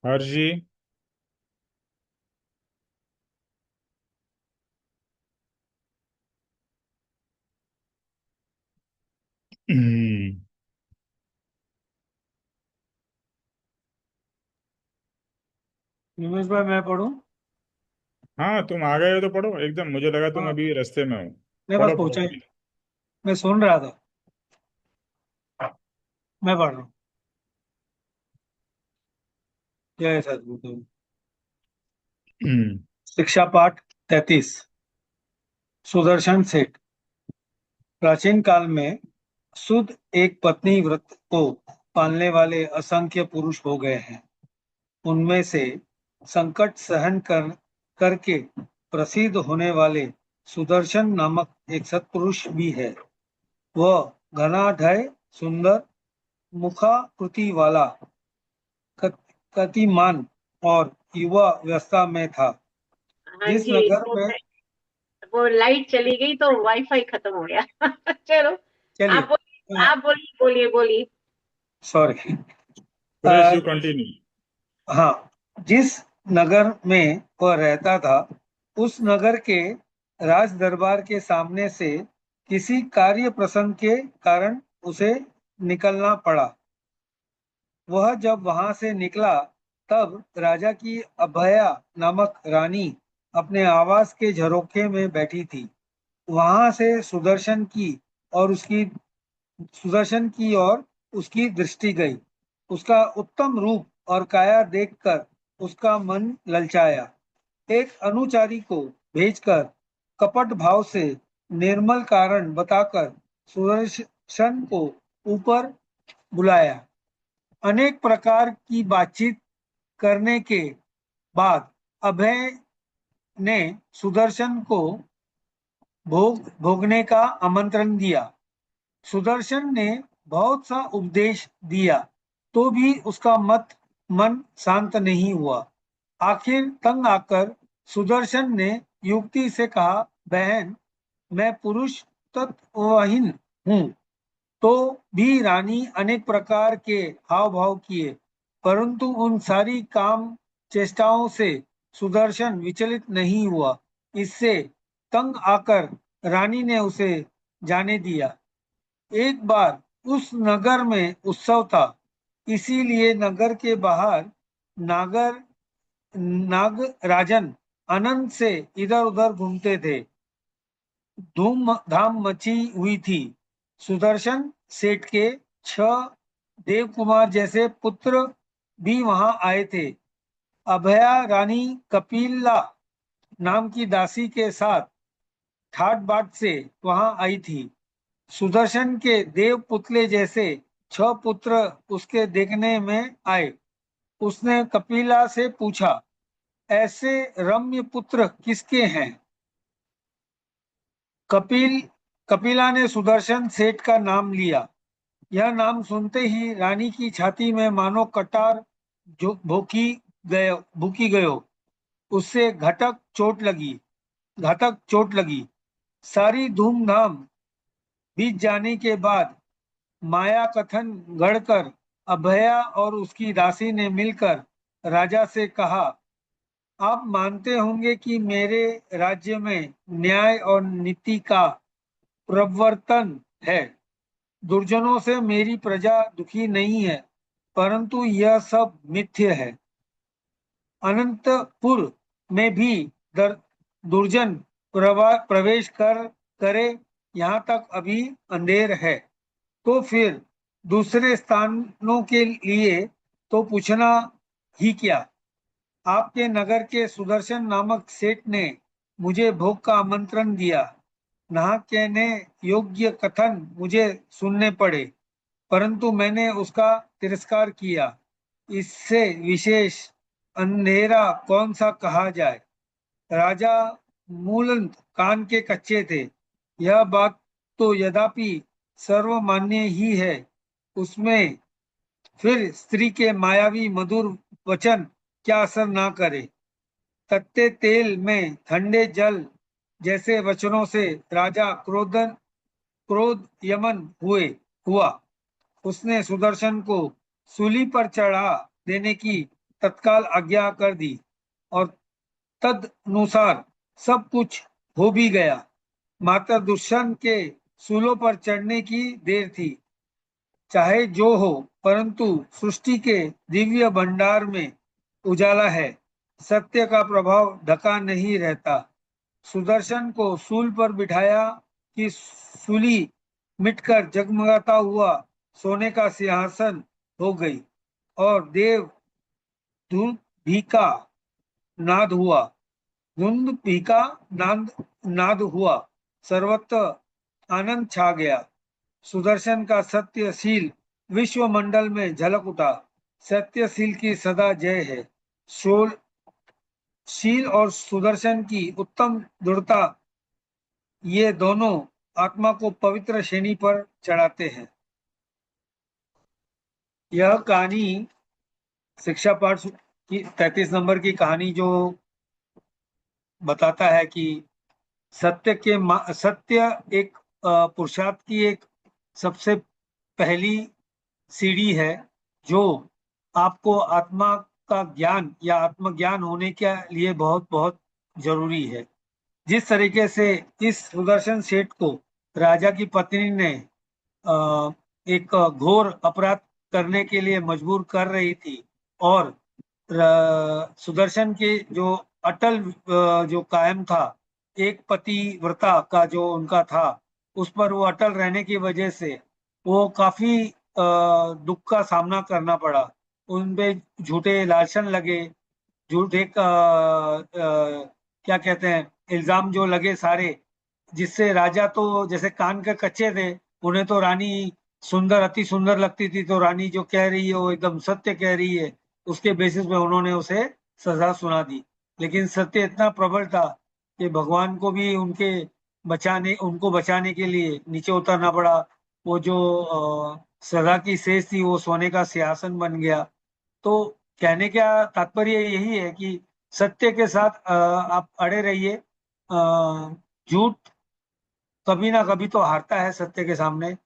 हर्ष जी। निमेश भाई मैं पढ़ूं? हाँ, तुम आ गए हो तो पढ़ो एकदम, मुझे लगा तुम हाँ, अभी रास्ते में हो। मैं बस पढ़ो पढ़ो पहुंचा ही, please। मैं सुन रहा था। मैं पढ़ रहा हूँ। जय सद्गुरु। शिक्षा पाठ 33। सुदर्शन सेठ। प्राचीन काल में शुद्ध एक पत्नी व्रत को पालने वाले असंख्य पुरुष हो गए हैं। उनमें से संकट सहन करके प्रसिद्ध होने वाले सुदर्शन नामक एक सत्पुरुष भी है। वह घनाढ्य सुंदर मुखाकृति वाला, गतिमान और युवा अवस्था में था। हाँ जिस जी, नगर में वो लाइट चली गई तो वाईफाई खत्म हो गया। चलो चलिए, आप बोलिए, आप बोलिए, बोलिए बोलिए। सॉरी। Suresh you continue. हाँ, जिस नगर में वह रहता था, उस नगर के राज दरबार के सामने से किसी कार्य प्रसंग के कारण उसे निकलना पड़ा। वह जब वहां से निकला, तब राजा की अभया नामक रानी अपने आवास के झरोखे में बैठी थी। वहां से सुदर्शन की ओर उसकी दृष्टि गई। उसका उत्तम रूप और काया देखकर उसका मन ललचाया। एक अनुचारी को भेजकर कपट भाव से निर्मल कारण बताकर सुदर्शन को ऊपर बुलाया। अनेक प्रकार की बातचीत करने के बाद अभय ने सुदर्शन को भोगने का आमंत्रण दिया। सुदर्शन ने बहुत सा उपदेश दिया, तो भी उसका मन शांत नहीं हुआ। आखिर तंग आकर सुदर्शन ने युक्ति से कहा, बहन, मैं पुरुष तत्वहीन हूँ। तो भी रानी अनेक प्रकार के हाव भाव किए, परंतु उन सारी काम चेष्टाओं से सुदर्शन विचलित नहीं हुआ। इससे तंग आकर रानी ने उसे जाने दिया। एक बार उस नगर में उत्सव था, इसीलिए नगर के बाहर नागर नागराजन आनंद से इधर उधर घूमते थे। धूम धाम मची हुई थी। सुदर्शन सेठ के 6 देवकुमार जैसे पुत्र भी वहां आए थे। अभया रानी कपिला नाम की दासी के साथ ठाट बाट से वहां आई थी। सुदर्शन के देव पुतले जैसे 6 पुत्र उसके देखने में आए। उसने कपिला से पूछा, ऐसे रम्य पुत्र किसके हैं? कपिला ने सुदर्शन सेठ का नाम लिया। यह नाम सुनते ही रानी की छाती में मानो कटार जो भूकी गयो। उससे घातक चोट लगी। सारी धूमधाम बीत जाने के बाद माया कथन गढ़कर अभया और उसकी दासी ने मिलकर राजा से कहा, आप मानते होंगे कि मेरे राज्य में न्याय और नीति का प्रवर्तन है। दुर्जनों से मेरी प्रजा दुखी नहीं है, परंतु यह सब मिथ्य है। अनंतपुर में भी दुर्जन प्रवेश करे, यहाँ तक अभी अंधेर है। तो फिर दूसरे स्थानों के लिए तो पूछना ही क्या। आपके नगर के सुदर्शन नामक सेठ ने मुझे भोग का आमंत्रण दिया। नाहक कहने योग्य कथन मुझे सुनने पड़े, परंतु मैंने उसका तिरस्कार किया। इससे विशेष अंधेरा कौन सा कहा जाए। राजा मूलतः कान के कच्चे थे। यह बात तो यद्यपि सर्वमान्य ही है, उसमें फिर स्त्री के मायावी मधुर वचन क्या असर ना करे। तत्ते तेल में ठंडे जल जैसे वचनों से राजा क्रोध यमन हुआ। उसने सुदर्शन को सूली पर चढ़ा देने की तत्काल आज्ञा कर दी और तदनुसार सब कुछ हो भी गया। मात्र दुष्यंत के सूलों पर चढ़ने की देर थी। चाहे जो हो, परंतु सृष्टि के दिव्य भंडार में उजाला है। सत्य का प्रभाव ढका नहीं रहता। सुदर्शन को सूल पर बिठाया कि सूली मिटकर जगमगाता हुआ सोने का सिंहासन हो गई और देव धूप भी का नाद हुआ। धुंध भी का नाद हुआ। सर्वत्र आनंद छा गया। सुदर्शन का सत्यशील विश्वमंडल में झलक उठा। सत्यशील की सदा जय है। शील और सुदर्शन की उत्तम दृढ़ता, ये दोनों आत्मा को पवित्र श्रेणी पर चढ़ाते हैं। यह कहानी शिक्षा पाठ की 33 नंबर की कहानी जो बताता है कि सत्य एक पुरुषार्थ की एक सबसे पहली सीढ़ी है जो आपको आत्मा का ज्ञान या आत्मज्ञान होने के लिए बहुत बहुत जरूरी है। जिस तरीके से इस सुदर्शन सेठ को राजा की पत्नी ने एक घोर अपराध करने के लिए मजबूर कर रही थी, और सुदर्शन के जो अटल जो कायम था, एक पतिव्रता का जो उनका था, उस पर वो अटल रहने की वजह से वो काफी दुख का सामना करना पड़ा। उनपे झूठे लांछन लगे, झूठे क्या कहते हैं, इल्जाम जो लगे सारे, जिससे राजा तो जैसे कान के कच्चे थे, उन्हें तो रानी सुंदर, अति सुंदर लगती थी, तो रानी जो कह रही है वो एकदम सत्य कह रही है, उसके बेसिस पे उन्होंने उसे सजा सुना दी। लेकिन सत्य इतना प्रबल था कि भगवान को भी उनको बचाने के लिए नीचे उतरना पड़ा। वो जो सजा की सेज थी वो सोने का सिंहासन बन गया। तो कहने का तात्पर्य यही है कि सत्य के साथ आप अड़े रहिए। झूठ कभी ना कभी तो हारता है सत्य के सामने,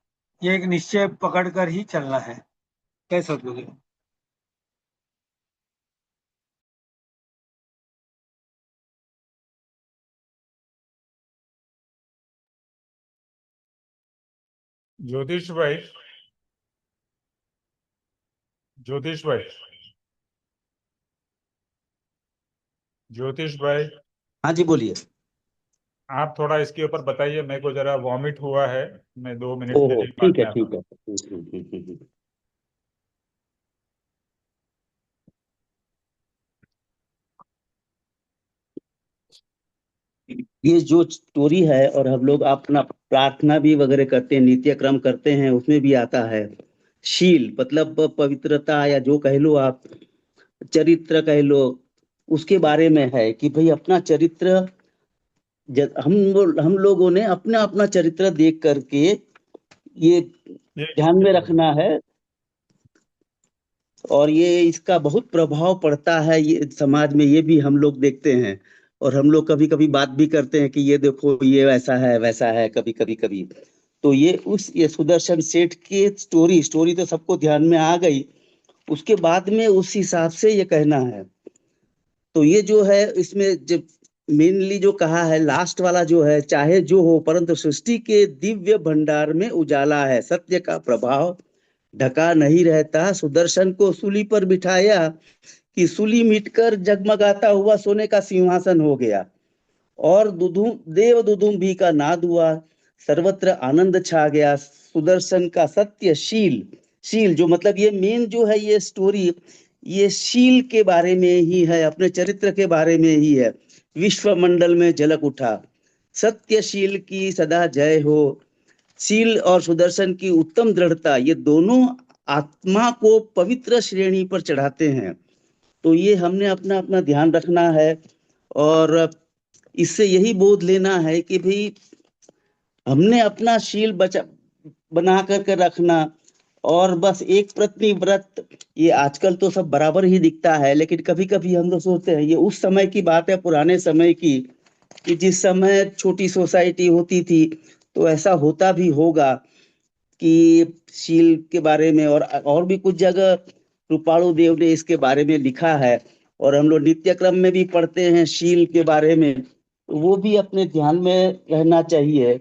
ये एक निश्चय पकड़ कर ही चलना है। कैसे सदगुरु? ज्योतिष भाई, ज्योतिष भाई, ज्योतिष भाई, हाँ जी बोलिए। आप थोड़ा इसके ऊपर बताइए, मेरे को जरा वॉमिट हुआ है, मैं 2 मिनट के ओहो लिए बाद ठीक है में आता ठीक हूँ। है। ये जो स्टोरी है, और हम लोग अपना प्रार्थना भी वगैरह करते हैं, नित्य क्रम करते हैं, उसमें भी आता है शील, मतलब पवित्रता, या जो कह लो आप, चरित्र कह लो, उसके बारे में है कि भाई अपना चरित्र, हम लोगों ने अपना अपना चरित्र देख करके ये एक ध्यान में सेकंड रुको। रखना है। और ये इसका बहुत प्रभाव पड़ता है ये समाज में, ये भी हम लोग देखते हैं। और हम लोग कभी कभी बात भी करते हैं कि ये देखो ये ऐसा है वैसा है, कभी कभी कभी। तो ये सुदर्शन सेठ की स्टोरी स्टोरी तो सबको ध्यान में आ गई। उसके बाद में उस हिसाब से ये कहना है। तो ये जो है इसमें जब मेनली जो कहा है लास्ट वाला जो है, चाहे जो हो परंतु सृष्टि के दिव्य भंडार में उजाला है, सत्य का प्रभाव ढका नहीं रहता। सुदर्शन को सूली पर बिठाया कि सूली मिटकर जगमगाता हुआ सोने का सिंहासन हो गया, और दुदुम्भी का नाद हुआ, सर्वत्र आनंद छा गया। सुदर्शन का सत्य शील, शील जो मतलब ये मेन जो है ये स्टोरी, ये शील के बारे में ही है, अपने चरित्र के बारे में ही है। विश्व मंडल में झलक उठा, सत्यशील की सदा जय हो। शील और सुदर्शन की उत्तम दृढ़ता, ये दोनों आत्मा को पवित्र श्रेणी पर चढ़ाते हैं। तो ये हमने अपना अपना ध्यान रखना है, और इससे यही बोध लेना है कि भाई हमने अपना शील बना करके रखना। और बस एक पत्नी व्रत, ये आजकल तो सब बराबर ही दिखता है, लेकिन कभी कभी हम लोग सोचते हैं, ये उस समय की बात है, पुराने समय की, कि जिस समय छोटी सोसाइटी होती थी तो ऐसा होता भी होगा कि शील के बारे में, और भी कुछ जगह रूपाणु देव ने इसके बारे में लिखा है, और हम लोग नित्य क्रम में भी पढ़ते हैं शील के बारे में। तो वो भी अपने ध्यान में रहना चाहिए।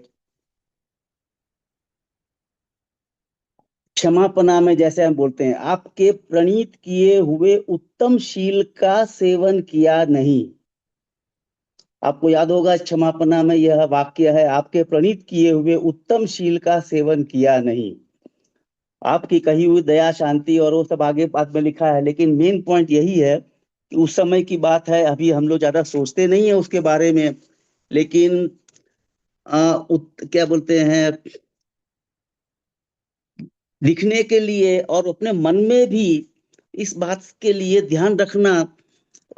क्षमापना में जैसे हम बोलते हैं, आपके प्रणीत किए हुए उत्तम शील का सेवन किया नहीं। आपको याद होगा क्षमापना में यह वाक्य है, आपके प्रणीत किए हुए उत्तम शील का सेवन किया नहीं। आपकी कही हुई दया शांति और वो सब आगे बाद में लिखा है, लेकिन मेन पॉइंट यही है कि उस समय की बात है, अभी हम लोग ज्यादा सोचते नहीं है उसके बारे में। लेकिन क्या बोलते हैं, लिखने के लिए और अपने मन में भी इस बात के लिए ध्यान रखना,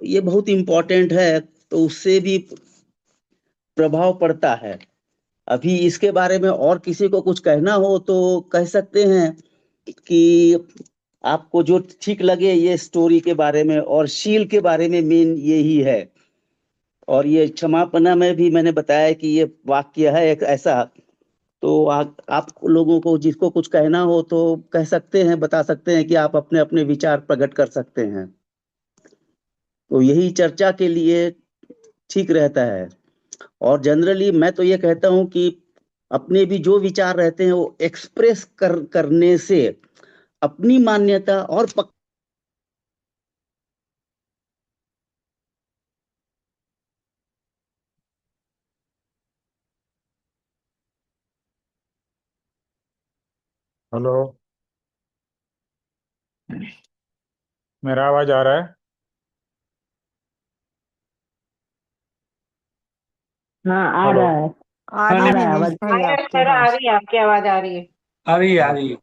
ये बहुत इंपॉर्टेंट है। तो उससे भी प्रभाव पड़ता है। अभी इसके बारे में और किसी को कुछ कहना हो तो कह सकते हैं कि आपको जो ठीक लगे ये स्टोरी के बारे में और शील के बारे में, मेन यही है। और ये क्षमापना में भी मैंने बताया कि ये वाक्य है एक ऐसा। तो आप लोगों को जिसको कुछ कहना हो तो कह सकते हैं, बता सकते हैं कि आप अपने अपने विचार प्रकट कर सकते हैं। तो यही चर्चा के लिए ठीक रहता है। और जनरली मैं तो ये कहता हूं कि अपने भी जो विचार रहते हैं वो एक्सप्रेस करने से अपनी मान्यता और हेलो, मेरा आवाज आ रहा है? हाँ आ हेलो। रहा है। आ हाँ रही आ है रहा है निमेश आवाज। भाई हाँ आपकी अक्षरा आ आवाज। रही है, आपकी आवाज आ रही है। आ रही है, आ रही है।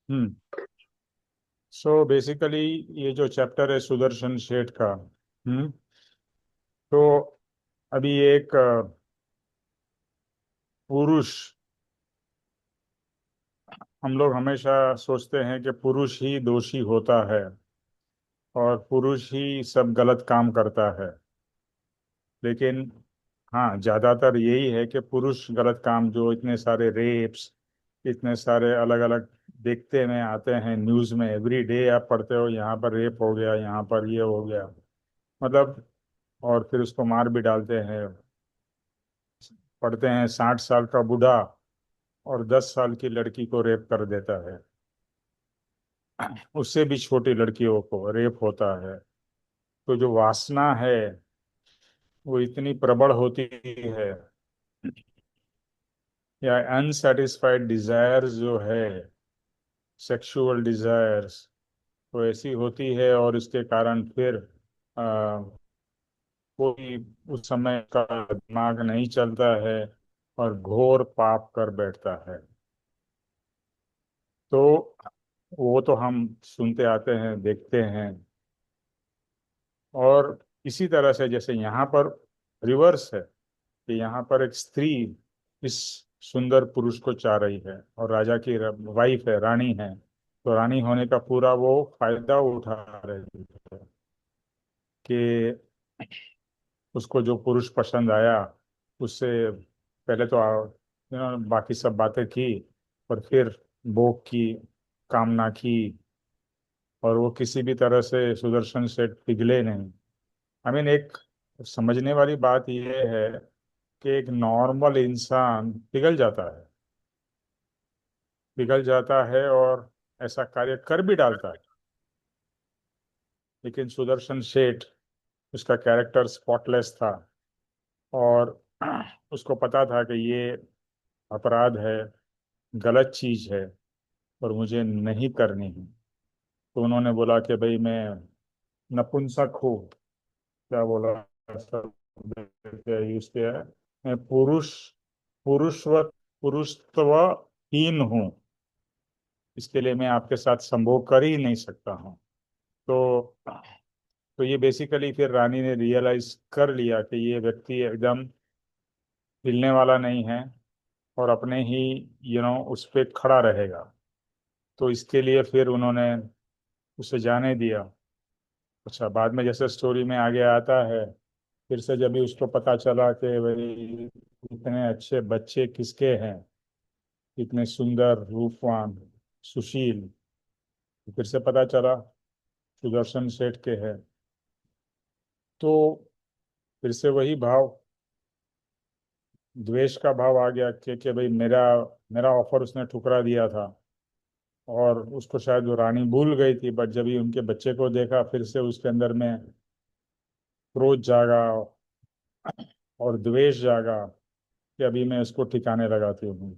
हम्म। सो बेसिकली ये जो चैप्टर है सुदर्शन शेठ का, तो अभी एक पुरुष, हम लोग हमेशा सोचते हैं कि पुरुष ही दोषी होता है और पुरुष ही सब गलत काम करता है। लेकिन हाँ, ज़्यादातर यही है कि पुरुष गलत काम, जो इतने सारे रेप्स, इतने सारे अलग अलग देखते में आते हैं न्यूज़ में, एवरी डे आप पढ़ते हो यहाँ पर रेप हो गया, यहाँ पर ये हो गया, मतलब, और फिर उसको मार भी डालते हैं। पढ़ते हैं 60 साल का बूढ़ा और 10 साल की लड़की को रेप कर देता है, उससे भी छोटी लड़कियों को रेप होता है। तो जो वासना है वो इतनी प्रबल होती है, या अनसेटिस्फाइड डिजायर्स जो है, सेक्सुअल डिजायर्स, वो ऐसी होती है, और इसके कारण फिर आ, कोई उस समय का दिमाग नहीं चलता है और घोर पाप कर बैठता है। तो वो तो हम सुनते आते हैं, देखते हैं। और इसी तरह से जैसे यहाँ पर रिवर्स है, कि यहाँ पर एक स्त्री इस सुंदर पुरुष को चाह रही है, और राजा की वाइफ है, रानी है, तो रानी होने का पूरा वो फायदा उठा रही है कि उसको जो पुरुष पसंद आया, उससे पहले तो बाकी सब बातें की, और फिर भोग की, कामना की, और वो किसी भी तरह से सुदर्शन से पिघले नहीं। आई मीन, एक समझने वाली बात यह है कि एक नॉर्मल इंसान पिघल जाता है और ऐसा कार्य कर भी डालता है। लेकिन सुदर्शन सेठ, उसका कैरेक्टर स्पॉटलेस था, और उसको पता था कि ये अपराध है, गलत चीज है, और मुझे नहीं करनी है। तो उन्होंने बोला कि भाई मैं नपुंसक हूँ, क्या बोला, यूज किया है, मैं पुरुषत्वहीन हूँ, इसके लिए मैं आपके साथ संभोग कर ही नहीं सकता हूँ। तो ये बेसिकली फिर रानी ने रियलाइज कर लिया कि ये व्यक्ति एकदम हिलने वाला नहीं है, और अपने ही उस पे खड़ा रहेगा। तो इसके लिए फिर उन्होंने उसे जाने दिया। अच्छा, बाद में जैसे स्टोरी में आगे आता है, फिर से जब भी उसको पता चला कि भाई इतने अच्छे बच्चे किसके हैं, इतने सुंदर, रूपवान, सुशील, तो फिर से पता चला सुदर्शन सेठ के हैं। तो फिर से वही भाव, द्वेष का भाव आ गया कि भाई मेरा मेरा ऑफर उसने ठुकरा दिया था, और उसको शायद वो रानी भूल गई थी, बट जब ही उनके बच्चे को देखा, फिर से उसके अंदर में क्रोध जागा और द्वेष जागा कि अभी मैं इसको ठिकाने लगाती हूँ।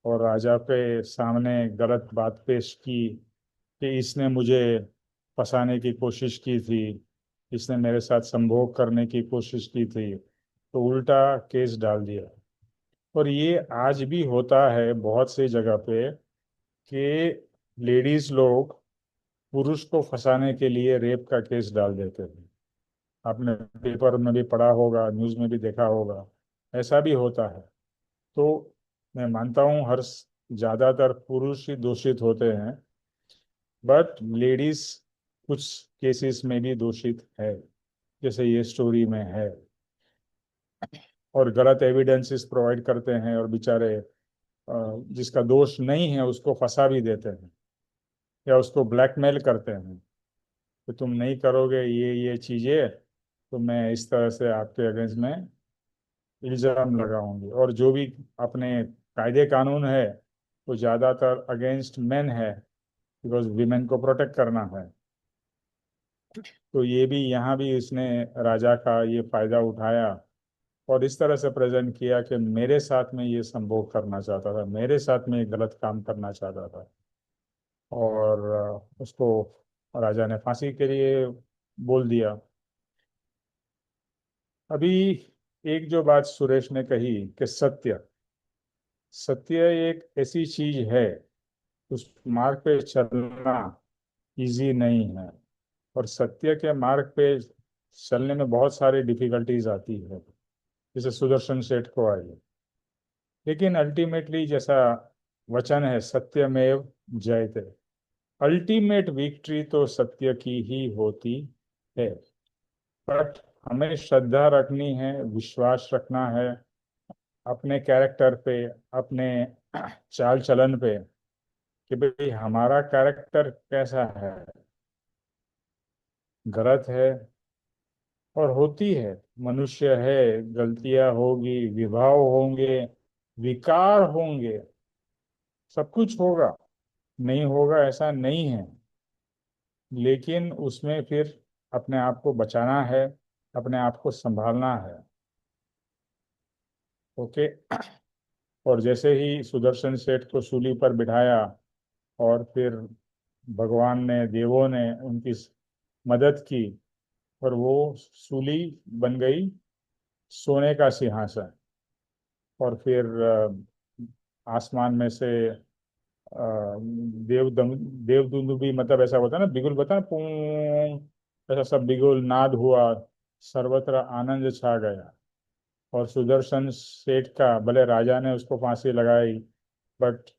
और राजा के सामने गलत बात पेश की कि इसने मुझे फंसाने की कोशिश की थी, इसने मेरे साथ संभोग करने की कोशिश की थी, तो उल्टा केस डाल दिया। और ये आज भी होता है बहुत सी जगह पे, कि लेडीज लोग पुरुष को फंसाने के लिए रेप का केस डाल देते हैं। आपने पेपर में भी पढ़ा होगा, न्यूज़ में भी देखा होगा, ऐसा भी होता है। तो मैं मानता हूँ ज़्यादातर पुरुष ही दोषित होते हैं, बट लेडीज कुछ केसेस में भी दोषित है, जैसे ये स्टोरी में है। और गलत एविडेंसेस प्रोवाइड करते हैं और बेचारे जिसका दोष नहीं है उसको फंसा भी देते हैं या उसको ब्लैकमेल करते हैं कि तुम नहीं करोगे ये चीज़ें तो मैं इस तरह से आपके अगेंस्ट में इल्ज़ाम लगाऊंगी। और जो भी अपने कायदे कानून है वो ज़्यादातर अगेंस्ट मेन है, बिकॉज वीमेन को प्रोटेक्ट करना है। तो ये भी यहाँ भी इसने राजा का ये फायदा उठाया और इस तरह से प्रेजेंट किया कि मेरे साथ में ये संभोग करना चाहता था, मेरे साथ में ये गलत काम करना चाहता था। और उसको राजा ने फांसी के लिए बोल दिया। अभी एक जो बात सुरेश ने कही कि सत्य, सत्य एक ऐसी चीज है, उस मार्ग पे चलना इजी नहीं है। और सत्य के मार्ग पे चलने में बहुत सारी डिफिकल्टीज आती है, जैसे सुदर्शन सेठ को आई। लेकिन अल्टीमेटली जैसा वचन है सत्यमेव जयते, अल्टीमेट विक्ट्री तो सत्य की ही होती है। बट हमें श्रद्धा रखनी है, विश्वास रखना है अपने कैरेक्टर पे, अपने चाल चलन पे, कि भाई हमारा कैरेक्टर कैसा है। गलत है और होती है, मनुष्य है, गलतियां होगी, विभाव होंगे, विकार होंगे, सब कुछ होगा, नहीं होगा ऐसा नहीं है। लेकिन उसमें फिर अपने आप को बचाना है, अपने आप को संभालना है। ओके। और जैसे ही सुदर्शन सेठ को सूली पर बिठाया और फिर भगवान ने, देवों ने उनकी मदद की और वो सूली बन गई सोने का सिंहासन। और फिर आसमान में से देवदुन्दु भी, मतलब ऐसा होता है ना, बिगुल बता पूं, ऐसा सब बिगुल नाद हुआ, सर्वत्र आनंद छा गया। और सुदर्शन सेठ का, भले राजा ने उसको फांसी लगाई, बट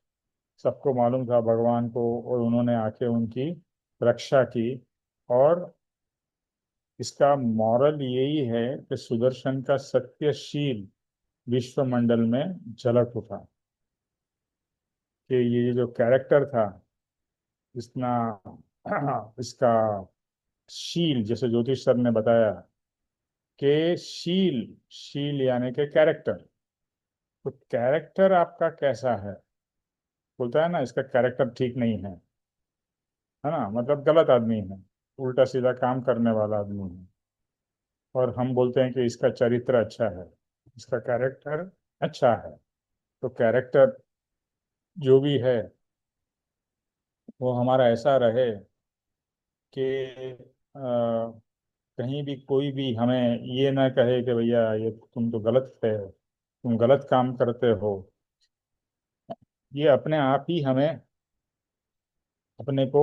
सबको मालूम था भगवान को, और उन्होंने आके उनकी रक्षा की। और इसका मॉरल यही है कि सुदर्शन का सत्यशील विश्वमंडल में झलक उठा, कि ये जो कैरेक्टर था, इतना इसका शील, जैसे ज्योतिष सर ने बताया कि शील, शील यानी कि कैरेक्टर। तो कैरेक्टर आपका कैसा है, बोलता है ना इसका कैरेक्टर ठीक नहीं है ना, मतलब गलत आदमी है, उल्टा सीधा काम करने वाला आदमी है। और हम बोलते हैं कि इसका चरित्र अच्छा है, इसका कैरेक्टर अच्छा है। तो कैरेक्टर जो भी है वो हमारा ऐसा रहे कि कहीं भी कोई भी हमें ये ना कहे कि भैया ये तुम तो गलत है, तुम गलत काम करते हो। ये अपने आप ही हमें अपने को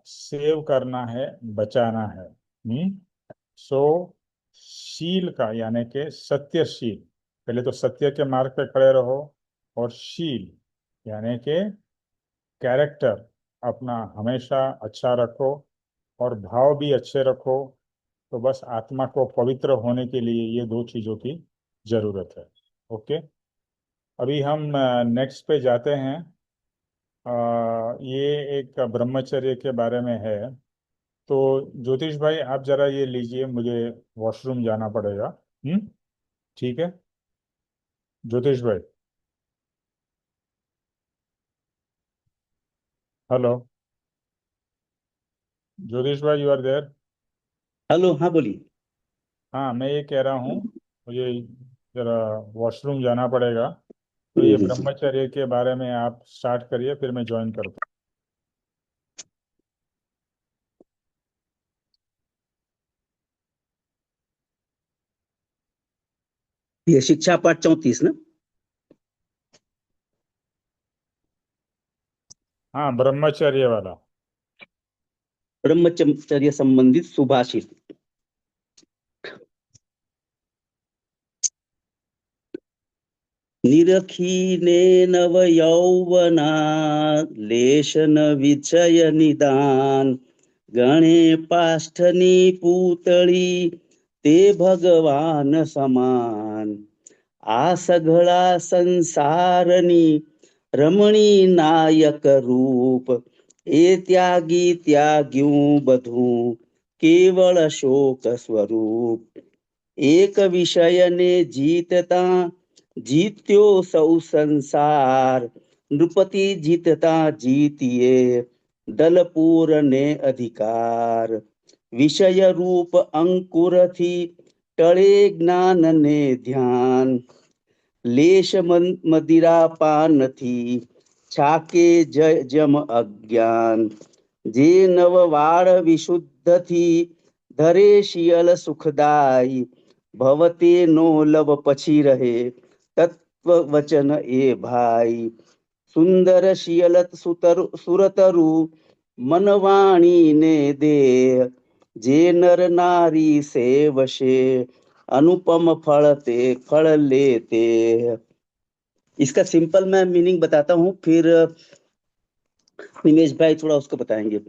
सेव करना है, बचाना है। सो शील का यानी कि सत्यशील, पहले तो सत्य के मार्ग पे खड़े रहो। और शील यानी कि कैरेक्टर अपना हमेशा अच्छा रखो और भाव भी अच्छे रखो। तो बस आत्मा को पवित्र होने के लिए ये दो चीजों की जरूरत है। ओके। अभी हम नेक्स्ट पे जाते हैं। ये एक ब्रह्मचर्य के बारे में है। तो ज्योतिष भाई आप जरा ये लीजिए, मुझे वॉशरूम जाना पड़ेगा। ठीक है ज्योतिष भाई। हेलो ज्योतिष भाई, यू आर देयर? हेलो, हाँ बोलिए। हाँ, मैं ये कह रहा हूँ, मुझे जरा वॉशरूम जाना पड़ेगा। तो हम्म, ये हम्म, हम्म। ब्रह्मचर्य के बारे में आप स्टार्ट करिए, फिर मैं ज्वाइन करता ये शिक्षा पाठ 34 ना? हूँ। हाँ, ब्रह्मचर्य वाला। ब्रह्मचर्य संबंधित सुभाषित। निरखीने नव यौवना लेशन विचय निदान गणे पाष्ठनी पूतळी ते भगवान समान। आ सघळा संसारनी रमणी नायक रूप। ए त्यागी त्याग्यू बधू केवळ शोक स्वरूप। एक विषय ने जीतता जीत्यो सौ संसार। नृपति जीतता जीतिए दलपूर ने अधिकार। विषय रूप अंकुर थी टळे ज्ञान ने ध्यान। लेश मदिरा पान थी छाके जम अज्ञान। जे नववाड़ विशुद्ध थी धरे शियल सुखदाई। भवते नो लव पछी रहे तत्व वचन ए भाई। सुंदर शियलत सुरतरु मनवाणी ने दे। जे नर नारी से वशे अनुपम फल लेते। इसका सिंपल मैं मीनिंग बताता हूँ, फिर निमेश भाई थोड़ा उसको बताएंगे।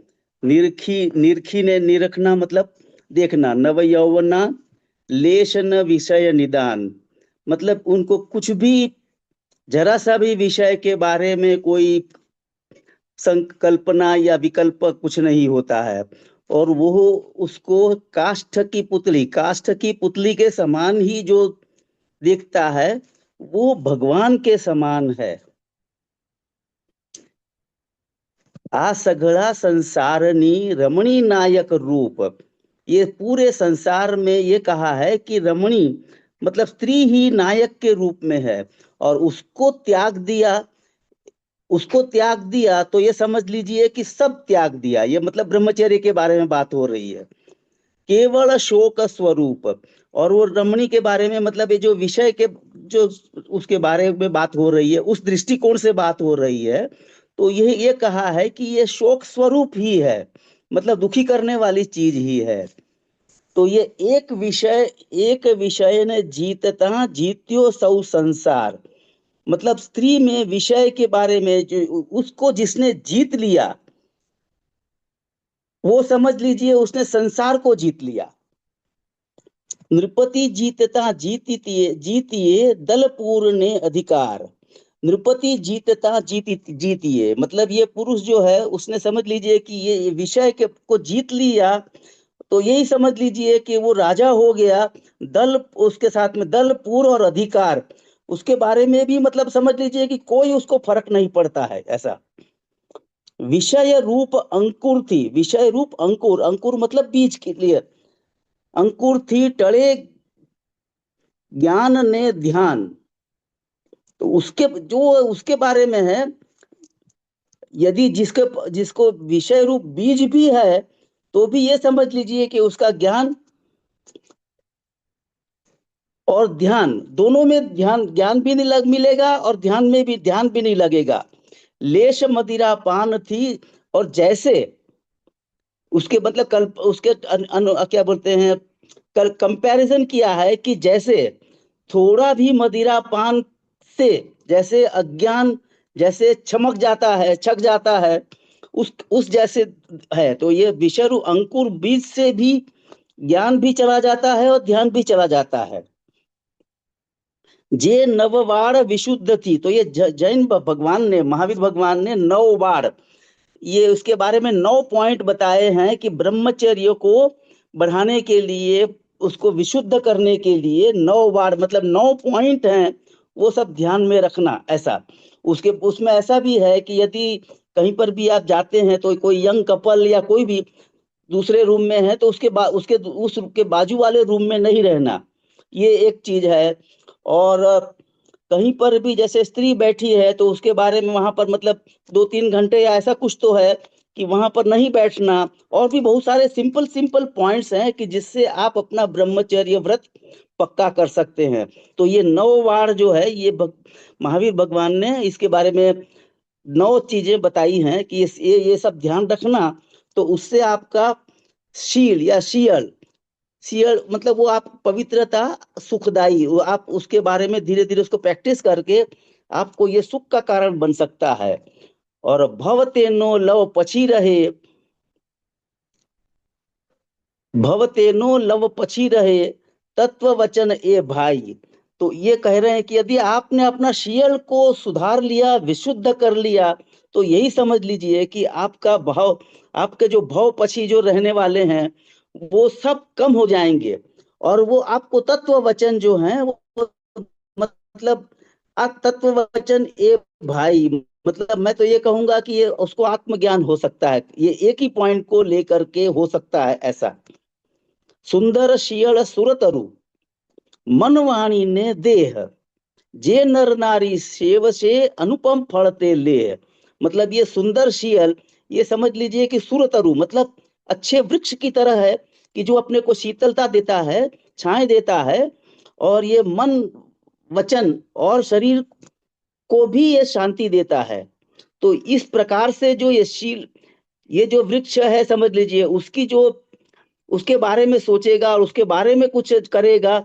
निरखी ने निरखना मतलब देखना। नव यौवना लेश न विषय निदान मतलब उनको कुछ भी जरा सा भी विषय के बारे में कोई संकल्पना या विकल्प कुछ नहीं होता है। और वो उसको काष्ठ की पुतली के समान ही जो देखता है वो भगवान के समान है। आ सघड़ा संसारनी रमणी नायक रूप। ये पूरे संसार में ये कहा है कि रमणी मतलब स्त्री ही नायक के रूप में है। और उसको त्याग दिया तो ये समझ लीजिए कि सब त्याग दिया। ये मतलब ब्रह्मचर्य के बारे में बात हो रही है। केवल शोक स्वरूप। और वो रमणी के बारे में मतलब ये जो विषय के जो उसके बारे में बात हो रही है उस दृष्टिकोण से बात हो रही है। तो ये कहा है कि ये शोक स्वरूप ही है, मतलब दुखी करने वाली चीज ही है। तो ये एक विषय ने जीतता जीत्यो सौ संसार। मतलब स्त्री में विषय के बारे में जो उसको जिसने जीत लिया वो समझ लीजिए उसने संसार को जीत लिया। नृपति जीतता जीतिए दलपूर ने अधिकार। नृपति जीतता जीतिए मतलब ये पुरुष जो है उसने समझ लीजिए कि ये विषय के को जीत लिया। तो यही समझ लीजिए कि वो राजा हो गया। दल उसके साथ में दलपूर और अधिकार उसके बारे में भी मतलब समझ लीजिए कि कोई उसको फर्क नहीं पड़ता है ऐसा। विषय रूप अंकुर थी। विषय रूप अंकुर मतलब बीज के लिए। अंकुर थी टले ज्ञान ने ध्यान। तो उसके बारे में है। यदि जिसको विषय रूप बीज भी है तो भी ये समझ लीजिए कि उसका ज्ञान और ध्यान दोनों में ज्ञान भी नहीं मिलेगा और ध्यान भी नहीं लगेगा। लेश मदिरा पान थी और जैसे उसके मतलब कल उसके क्या बोलते हैं कल कंपैरिजन किया है कि जैसे थोड़ा भी मदिरा पान से जैसे अज्ञान जैसे छक जाता है उस जैसे है। तो ये विषय अंकुर बीज से भी ज्ञान भी चला जाता है और ध्यान भी चला जाता है। जे नववाड़ विशुद्ध थी। तो ये जैन भगवान ने महावीर भगवान ने 9 वाड़ ये उसके बारे में 9 पॉइंट बताए हैं कि ब्रह्मचर्य को बढ़ाने के लिए उसको विशुद्ध करने के लिए 9 वाड़ मतलब 9 पॉइंट हैं वो सब ध्यान में रखना। ऐसा उसमें ऐसा भी है कि यदि कहीं पर भी आप जाते हैं तो कोई यंग कपल या कोई भी दूसरे रूम में है तो उसके बाजू वाले रूम में नहीं रहना, ये एक चीज है। और कहीं पर भी जैसे स्त्री बैठी है तो उसके बारे में वहां पर मतलब 2-3 घंटे या ऐसा कुछ तो है कि वहां पर नहीं बैठना। और भी बहुत सारे सिंपल पॉइंट्स हैं कि जिससे आप अपना ब्रह्मचर्य व्रत पक्का कर सकते हैं। तो ये 9 वार जो है ये महावीर भगवान ने इसके बारे में 9 चीजें बताई हैं कि ये सब ध्यान रखना। तो उससे आपका शील या शियल मतलब वो आप पवित्रता सुखदाई वो आप उसके बारे में धीरे धीरे उसको प्रैक्टिस करके आपको ये सुख का कारण बन सकता है। और भवते नो लव पछी रहे तत्व वचन ए भाई। तो ये कह रहे हैं कि यदि आपने अपना शील को सुधार लिया, विशुद्ध कर लिया, तो यही समझ लीजिए कि आपका भाव, आपके जो भाव पछी जो रहने वाले हैं वो सब कम हो जाएंगे, और वो आपको तत्व वचन जो है वो, मतलब तत्व वचन ए भाई, मतलब मैं तो ये कहूंगा कि ये उसको आत्मज्ञान हो सकता है, ये एक ही पॉइंट को लेकर के हो सकता है ऐसा। सुंदर शील सुरतरु मनवाणी ने देह, जे नर नारी सेव से अनुपम फलते ले। मतलब ये सुंदर शील, ये समझ लीजिए कि सुरतरु मतलब अच्छे वृक्ष की तरह है, कि जो अपने को शीतलता देता है, छाए देता है, और ये मन वचन और शरीर को भी ये शांति देता है। तो इस प्रकार से जो ये शील, ये जो वृक्ष है समझ लीजिए, उसकी जो, उसके बारे में सोचेगा और उसके बारे में कुछ करेगा,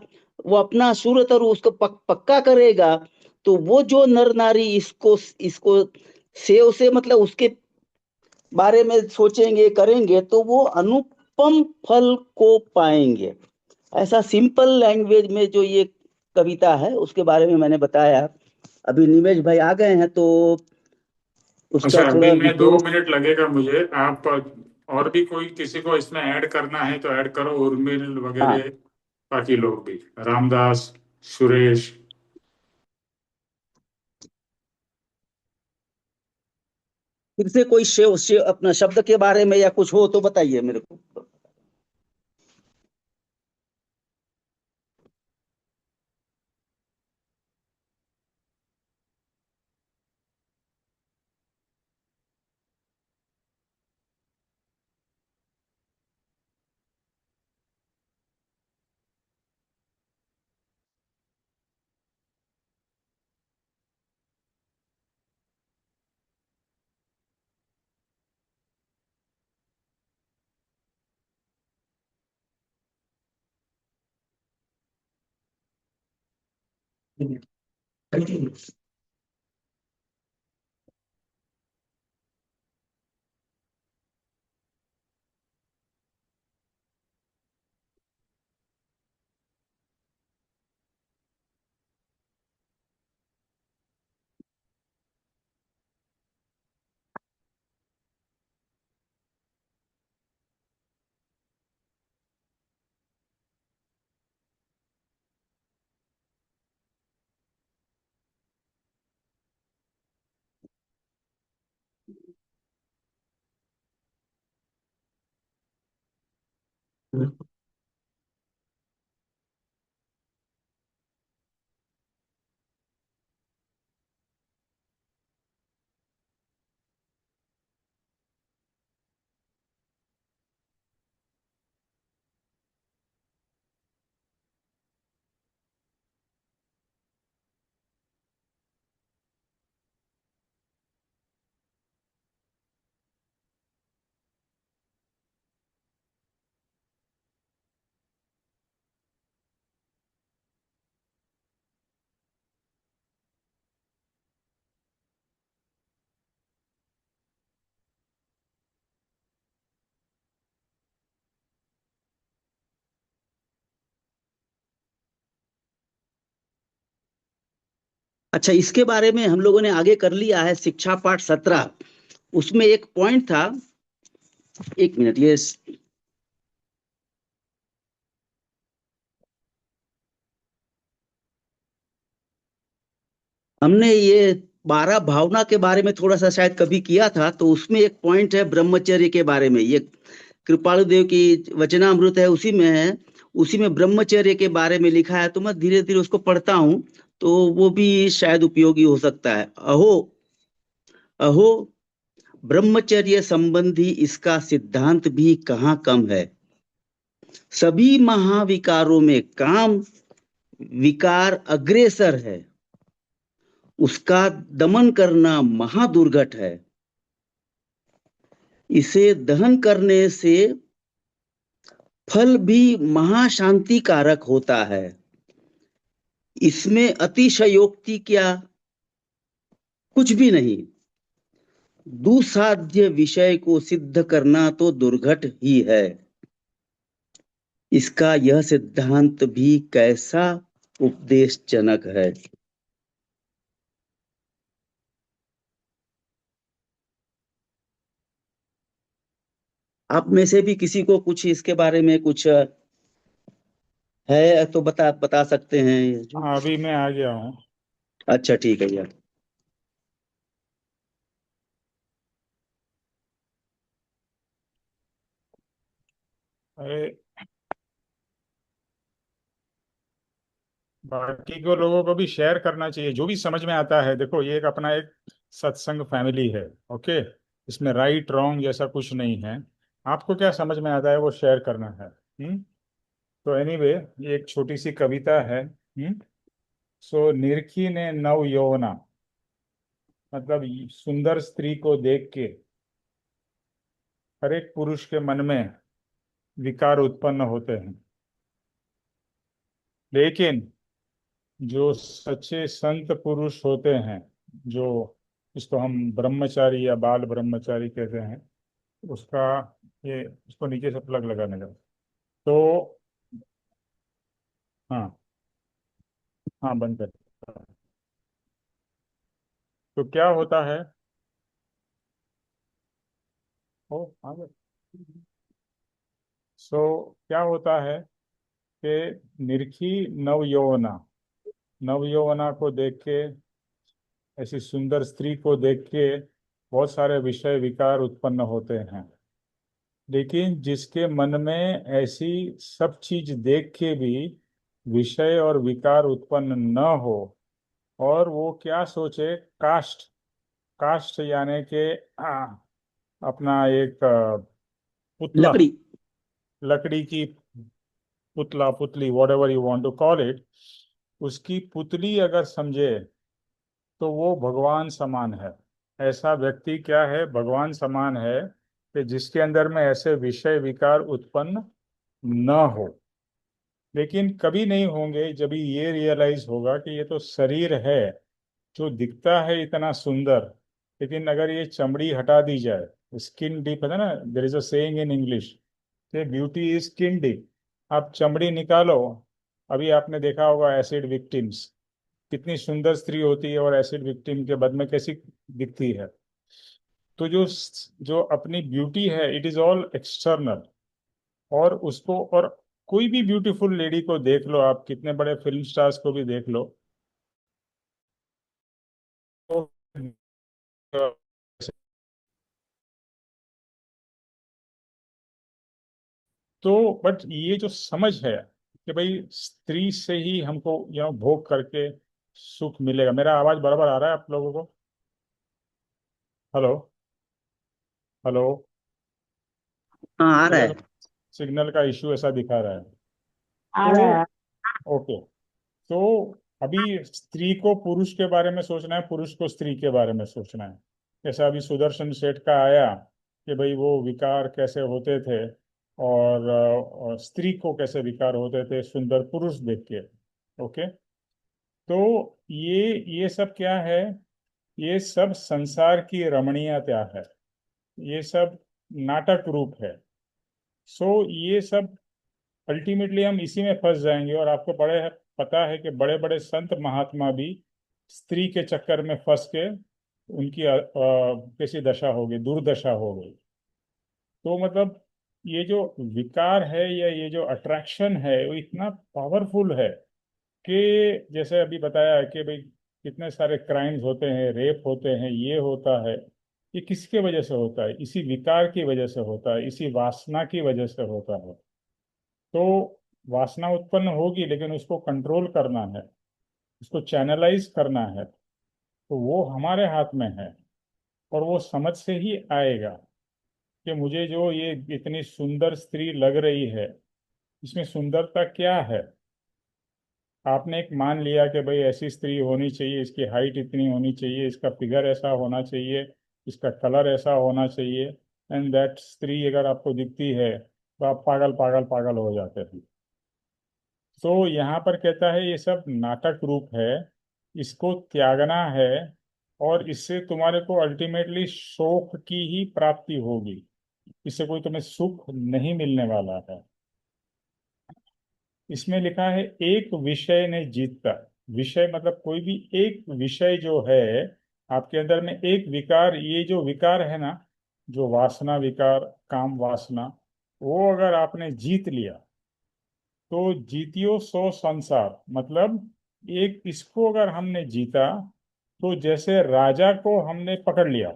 वो अपना सूरतरु उसको पक्का करेगा, तो वो जो नर नारी इसको इसको सेव से मतलब उसके बारे में सोचेंगे, करेंगे, तो वो अनुपम फल को पाएंगे। ऐसा सिंपल लैंग्वेज में जो ये कविता है उसके बारे में मैंने बताया। अभी निमेश भाई आ गए हैं तो उसका अच्छा, थोड़ा अभी मैं दो विशेष। मिनट लगेगा मुझे। आप और भी कोई किसी को इसमें ऐड करना है तो ऐड करो, उर्मिल हाँ, वगैरह, बाकी लोग भी, रामदास, सुरेश। फिर से कोई शेव अपना शब्द के बारे में या कुछ हो तो बताइए मेरे को। अच्छा, इसके बारे में हम लोगों ने आगे कर लिया है शिक्षा पाठ 17, उसमें एक पॉइंट था, एक मिनट, ये हमने ये 12 भावना के बारे में थोड़ा सा शायद कभी किया था, तो उसमें एक पॉइंट है ब्रह्मचर्य के बारे में, ये कृपालु देव की वचनामृत है, उसी में है, उसी में ब्रह्मचर्य के बारे में लिखा है, तो मैं धीरे धीरे उसको पढ़ता हूँ, तो वो भी शायद उपयोगी हो सकता है। अहो अहो, ब्रह्मचर्य संबंधी इसका सिद्धांत भी कहाँ कम है। सभी महाविकारों में काम विकार अग्रेसर है, उसका दमन करना महादुर्घट है। इसे दहन करने से फल भी महाशांति कारक होता है। इसमें अतिशयोक्ति क्या, कुछ भी नहीं। दुसाध्य विषय को सिद्ध करना तो दुर्घट ही है। इसका यह सिद्धांत भी कैसा उपदेशजनक है। आप में से भी किसी को कुछ इसके बारे में कुछ है तो बता बता सकते हैं जो। हाँ, अभी मैं आ गया हूँ। अच्छा ठीक है यार। अरे, बाकी को लोगों को भी शेयर करना चाहिए जो भी समझ में आता है। देखो, ये एक अपना एक सत्संग फैमिली है। ओके, इसमें राइट रॉन्ग जैसा कुछ नहीं है। आपको क्या समझ में आता है वो शेयर करना है। तो एनीवे, ये एक छोटी सी कविता है। सो निरखी ने नव यौवना, मतलब सुंदर स्त्री को देख के हर एक पुरुष के मन में विकार उत्पन्न होते हैं। लेकिन जो सच्चे संत पुरुष होते हैं, जो इसको हम ब्रह्मचारी या बाल ब्रह्मचारी कहते हैं, उसका ये उसको नीचे से प्लग लगाने का। तो हाँ, हाँ, बंद कर। तो क्या होता है? ओ, आ गया। सो क्या होता है कि निरखी नवयौवना, नवयौवना को देख के, ऐसी सुंदर स्त्री को देख के बहुत सारे विषय विकार उत्पन्न होते हैं। लेकिन जिसके मन में ऐसी सब चीज देख के भी विषय और विकार उत्पन्न न हो, और वो क्या सोचे, कास्ट, कास्ट यानी कि अपना एक पुतला, लकड़ी। लकड़ी की पुतला, पुतली, whatever you want to call it, उसकी पुतली अगर समझे तो वो भगवान समान है। ऐसा व्यक्ति क्या है? भगवान समान है, कि जिसके अंदर में ऐसे विषय विकार उत्पन्न न हो। लेकिन कभी नहीं होंगे जब ये रियलाइज होगा कि ये तो शरीर है जो दिखता है इतना सुंदर, लेकिन अगर ये चमड़ी हटा दी जाए, स्किन डीप है ना, there is a saying in English, beauty is skin deep. आप चमड़ी निकालो। अभी आपने देखा होगा एसिड विक्टिम्स, कितनी सुंदर स्त्री होती है और एसिड विक्टिम के बाद में कैसी दिखती है। तो जो जो अपनी ब्यूटी है, इट इज ऑल एक्सटर्नल। और उसको, और कोई भी ब्यूटीफुल लेडी को देख लो, आप कितने बड़े फिल्म स्टार्स को भी देख लो, तो बट ये जो समझ है कि भाई स्त्री से ही हमको भोग करके सुख मिलेगा। मेरा आवाज बराबर आ रहा है आप लोगों को? Hello, hello. हाँ आ रहा सिग्नल, है। सिग्नल का इशू ऐसा दिखा रहा है। आ तो रहा है। ओके, तो अभी स्त्री को पुरुष के बारे में सोचना है, पुरुष को स्त्री के बारे में सोचना है। जैसा अभी सुदर्शन सेठ का आया कि भाई वो विकार कैसे होते थे, और स्त्री को कैसे विकार होते थे सुंदर पुरुष देख के। ओके, तो ये सब क्या है? ये सब संसार की रमणीयता है, ये सब नाटक रूप है। सो ये सब अल्टीमेटली हम इसी में फंस जाएंगे। और आपको पता है कि बड़े बड़े संत महात्मा भी स्त्री के चक्कर में फंस के उनकी कैसी दशा हो गई, दुर्दशा हो गई। तो मतलब ये जो विकार है या ये जो अट्रैक्शन है वो इतना पावरफुल है कि जैसे अभी बताया है कि भाई कितने सारे क्राइम्स होते हैं, रेप होते हैं, ये होता है। ये किसके वजह से होता है? इसी विकार की वजह से होता है, इसी वासना की वजह से होता है। तो वासना उत्पन्न होगी, लेकिन उसको कंट्रोल करना है, उसको चैनलाइज करना है, तो वो हमारे हाथ में है। और वो समझ से ही आएगा कि मुझे जो ये इतनी सुंदर स्त्री लग रही है, इसमें सुंदरता क्या है। आपने एक मान लिया कि भाई ऐसी स्त्री होनी चाहिए, इसकी हाइट इतनी होनी चाहिए, इसका फिगर ऐसा होना चाहिए, इसका कलर ऐसा होना चाहिए, एंड दैट स्त्री अगर आपको दिखती है तो आप पागल पागल पागल हो जाते हैं। तो यहाँ पर कहता है ये सब नाटक रूप है, इसको त्यागना है, और इससे तुम्हारे को अल्टीमेटली शोक की ही प्राप्ति होगी। इससे कोई तुम्हें सुख नहीं मिलने वाला है। इसमें लिखा है एक विषय ने जीतता। विषय मतलब कोई भी एक विषय जो है आपके अंदर में, एक विकार, ये जो विकार है ना, जो वासना विकार, काम वासना, वो अगर आपने जीत लिया तो जीतियो सो संसार। मतलब एक इसको अगर हमने जीता तो जैसे राजा को हमने पकड़ लिया।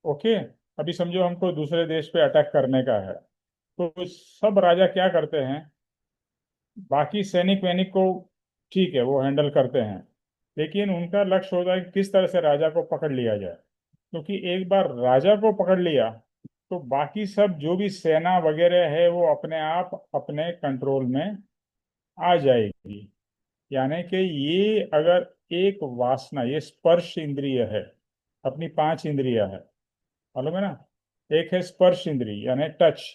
ओके, अभी समझो हमको दूसरे देश पे अटैक करने का है, तो सब राजा क्या करते हैं, बाकी सैनिक वैनिक को ठीक है वो हैंडल करते हैं, लेकिन उनका लक्ष्य होता है कि किस तरह से राजा को पकड़ लिया जाए। क्योंकि एक बार राजा को पकड़ लिया तो बाकी सब जो भी सेना वगैरह है वो अपने आप अपने कंट्रोल में आ जाएगी। यानी कि ये अगर एक वासना, ये स्पर्श इंद्रिय है, अपनी 5 इंद्रिय है, मालूम है ना। एक है स्पर्श इंद्रिय यानी टच,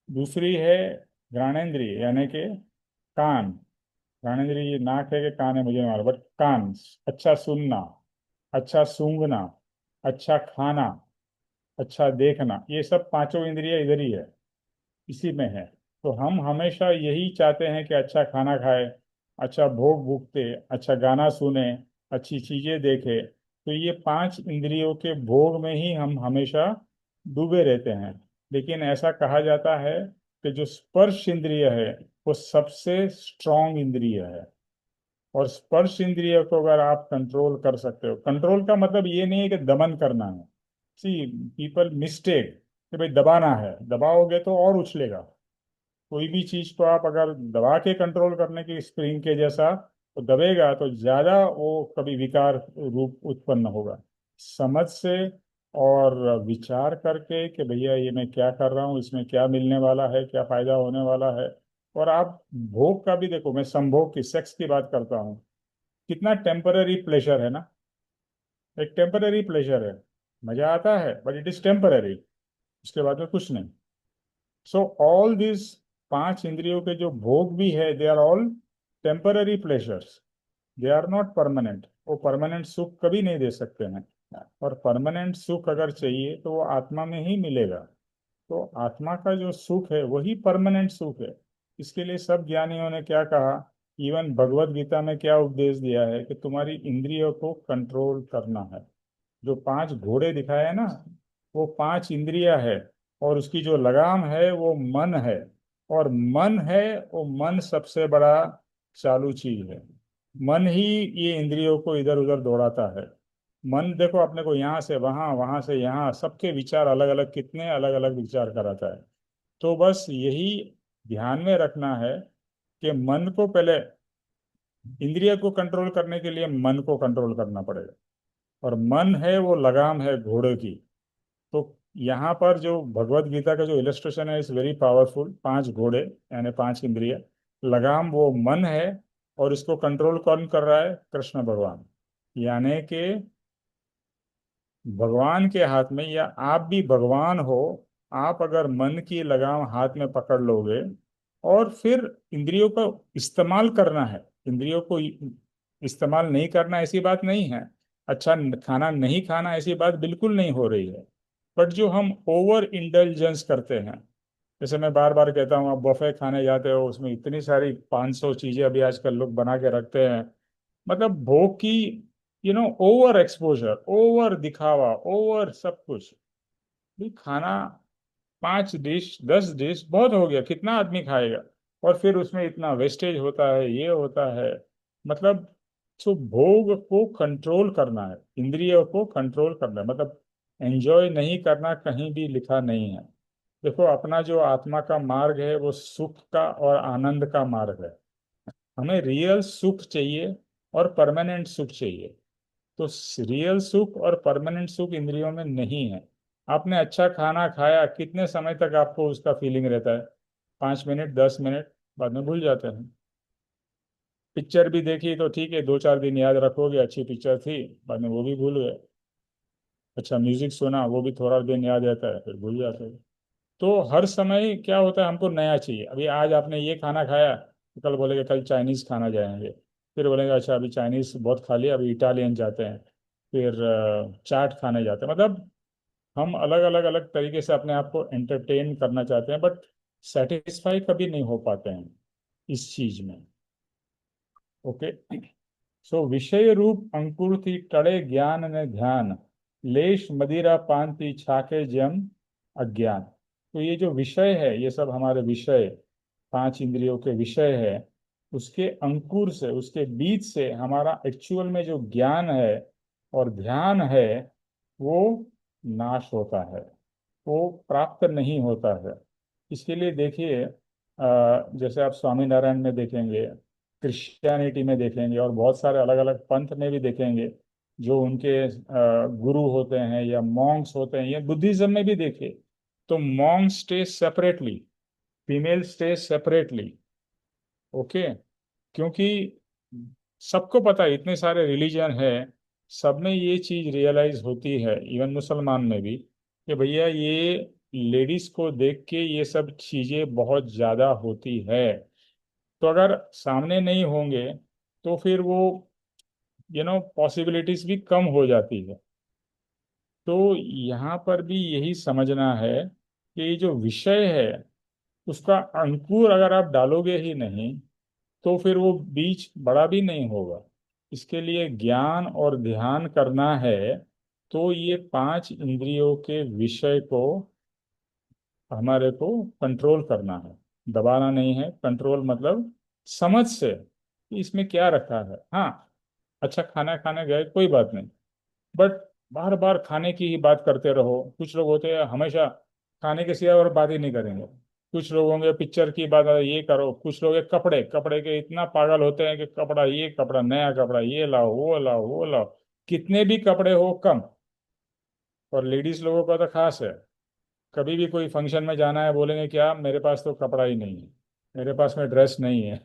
दूसरी है घ्राणेन्द्रिय यानी कि कान। घ्राणेन्द्रिय ये नाक है कि कान है मुझे नहीं मालूम, बट कान, अच्छा सुनना, अच्छा सूंघना, अच्छा खाना, अच्छा देखना, ये सब पांचों इंद्रिय इधर ही है, इसी में है। तो हम हमेशा यही चाहते हैं कि अच्छा खाना खाए, अच्छा भोग भूगते, अच्छा गाना सुने, अच्छी चीजें देखे। तो ये 5 इंद्रियों के भोग में ही हम हमेशा डूबे रहते हैं। लेकिन ऐसा कहा जाता है कि जो स्पर्श इंद्रिय है वो सबसे स्ट्रांग इंद्रिय है। और स्पर्श इंद्रिय को अगर आप कंट्रोल कर सकते हो, कंट्रोल का मतलब ये नहीं है कि दमन करना है। सी पीपल मिस्टेक कि भाई दबाना है, दबाओगे तो और उछलेगा। कोई भी चीज को आप अगर दबा के कंट्रोल करने की, स्प्रिंग के जैसा, तो दबेगा तो ज्यादा वो कभी विकार रूप उत्पन्न होगा। समझ से और विचार करके कि भैया ये मैं क्या कर रहा हूँ, इसमें क्या मिलने वाला है, क्या फायदा होने वाला है। और आप भोग का भी देखो, मैं संभोग की, सेक्स की बात करता हूँ, कितना टेम्पररी प्लेजर है ना। एक टेम्पररी प्लेजर है, मजा आता है बट इट इज टेम्पररी, उसके बाद में कुछ नहीं। सो ऑल दिस 5 इंद्रियों के जो भोग भी है, they are all temporary pleasures, they are not permanent. वो परमानेंट सुख कभी नहीं दे सकते हैं। और परमानेंट सुख अगर चाहिए तो वो आत्मा में ही मिलेगा। तो आत्मा का जो सुख है वही परमानेंट सुख है। इसके लिए सब ज्ञानियों ने क्या कहा, इवन भगवत गीता में क्या उपदेश दिया है कि तुम्हारी इंद्रियों को कंट्रोल करना है। जो 5 घोड़े दिखाए हैं ना, वो 5 इंद्रियां है, और उसकी जो लगाम है वो मन है। और मन है, वो मन सबसे बड़ा चालू चीज है। मन ही ये इंद्रियों को इधर उधर दौड़ाता है। मन देखो अपने को यहाँ से वहां, वहां से यहाँ, सबके विचार अलग अलग, कितने अलग अलग विचार कराता है। तो बस यही ध्यान में रखना है कि मन को पहले, इंद्रिय को कंट्रोल करने के लिए मन को कंट्रोल करना पड़ेगा। और मन है वो लगाम है घोड़े की। तो यहाँ पर जो भगवत गीता का जो इलस्ट्रेशन है इज वेरी पावरफुल। 5 घोड़े यानी 5 इंद्रिय, लगाम वो मन है, और इसको कंट्रोल कौन कर रहा है, कृष्ण भगवान। यानी कि भगवान के हाथ में, या आप भी भगवान हो। आप अगर मन की लगाम हाथ में पकड़ लोगे, और फिर इंद्रियों का इस्तेमाल करना है, इंद्रियों को इस्तेमाल नहीं करना ऐसी बात नहीं है, अच्छा खाना नहीं खाना ऐसी बात बिल्कुल नहीं हो रही है। बट जो हम ओवर इंटेलिजेंस करते हैं, जैसे मैं बार बार कहता हूँ, आप बफे खाने जाते हो, उसमें इतनी सारी 500 चीजें अभी आजकल लोग बना के रखते हैं। मतलब भोग की, ओवर एक्सपोजर, ओवर दिखावा, ओवर सब कुछ। भी खाना, 5 डिश 10 डिश बहुत हो गया, कितना आदमी खाएगा। और फिर उसमें इतना वेस्टेज होता है, ये होता है। मतलब तो भोग को कंट्रोल करना है, इंद्रियों को कंट्रोल करना है, मतलब एंजॉय नहीं करना कहीं भी लिखा नहीं है। देखो अपना जो आत्मा का मार्ग है वो सुख का और आनंद का मार्ग है। हमें रियल सुख चाहिए और परमानेंट सुख चाहिए। तो रियल सुख और परमानेंट सुख इंद्रियों में नहीं है। आपने अच्छा खाना खाया, कितने समय तक आपको उसका फीलिंग रहता है, 5 मिनट 10 मिनट, बाद में भूल जाते हैं। पिक्चर भी देखी तो ठीक है, 2 4 दिन याद रखोगे, अच्छी पिक्चर थी, बाद में वो भी भूल गए। अच्छा म्यूजिक सुना, वो भी थोड़ा दिन याद रहता है, फिर भूल जाते हैं। तो हर समय क्या होता है, हमको नया चाहिए। अभी आज आपने ये खाना खाया तो कल बोलेंगे कल चाइनीज खाना जाएंगे, फिर बोलेंगे अच्छा अभी चाइनीज बहुत खा लिया, अभी इटालियन जाते हैं, फिर चाट खाने जाते हैं। मतलब हम अलग अलग अलग तरीके से अपने आप को एंटरटेन करना चाहते हैं, बट सेटिस्फाई कभी नहीं हो पाते हैं। इस चीज में। ओके। सो विषय रूप अंकुर थी टड़े ज्ञान ने ध्यान, लेश मदिरा पान थी छाके जम अज्ञान। तो ये जो विषय है, ये सब हमारे विषय, पांच इंद्रियों के विषय है, उसके अंकुर से, उसके बीज से हमारा एक्चुअल में जो ज्ञान है और ध्यान है, वो नाश होता है, वो प्राप्त नहीं होता है। इसके लिए देखिए, जैसे आप स्वामीनारायण में देखेंगे, क्रिश्चियनिटी में देखेंगे, और बहुत सारे अलग अलग पंथ में भी देखेंगे, जो उनके गुरु होते हैं या मॉन्क्स होते हैं, या बुद्धिज्म में भी देखिए, तो Monks stay separately, female stay separately. Okay. क्योंकि सबको पता है, इतने सारे रिलीजन है, सब में ये चीज रियलाइज होती है, इवन मुसलमान में भी, कि भैया ये लेडीज को देख के ये सब चीजें बहुत ज्यादा होती है। तो अगर सामने नहीं होंगे तो फिर वो पॉसिबिलिटीज भी कम हो जाती है। तो यहाँ पर भी यही समझना है कि ये जो विषय है, उसका अंकुर अगर आप डालोगे ही नहीं, तो फिर वो बीज बड़ा भी नहीं होगा। इसके लिए ज्ञान और ध्यान करना है, तो ये पांच इंद्रियों के विषय को हमारे को कंट्रोल करना है, दबाना नहीं है। कंट्रोल मतलब समझ से कि इसमें क्या रखा है। हाँ, अच्छा खाना खाने गए कोई बात नहीं, बट बार बार खाने की ही बात करते रहो। कुछ लोग होते हैं हमेशा खाने के सिवा और बात ही नहीं करेंगे। कुछ लोग होंगे पिक्चर की बात, ये करो। कुछ लोग हैं कपड़े कपड़े के इतना पागल होते हैं कि कपड़ा, ये कपड़ा, नया कपड़ा, ये लाओ, वो लाओ, वो लाओ। कितने भी कपड़े हो कम। और लेडीज लोगों का तो खास है, कभी भी कोई फंक्शन में जाना है, बोलेंगे क्या, मेरे पास तो कपड़ा ही नहीं है, मेरे पास में ड्रेस नहीं है।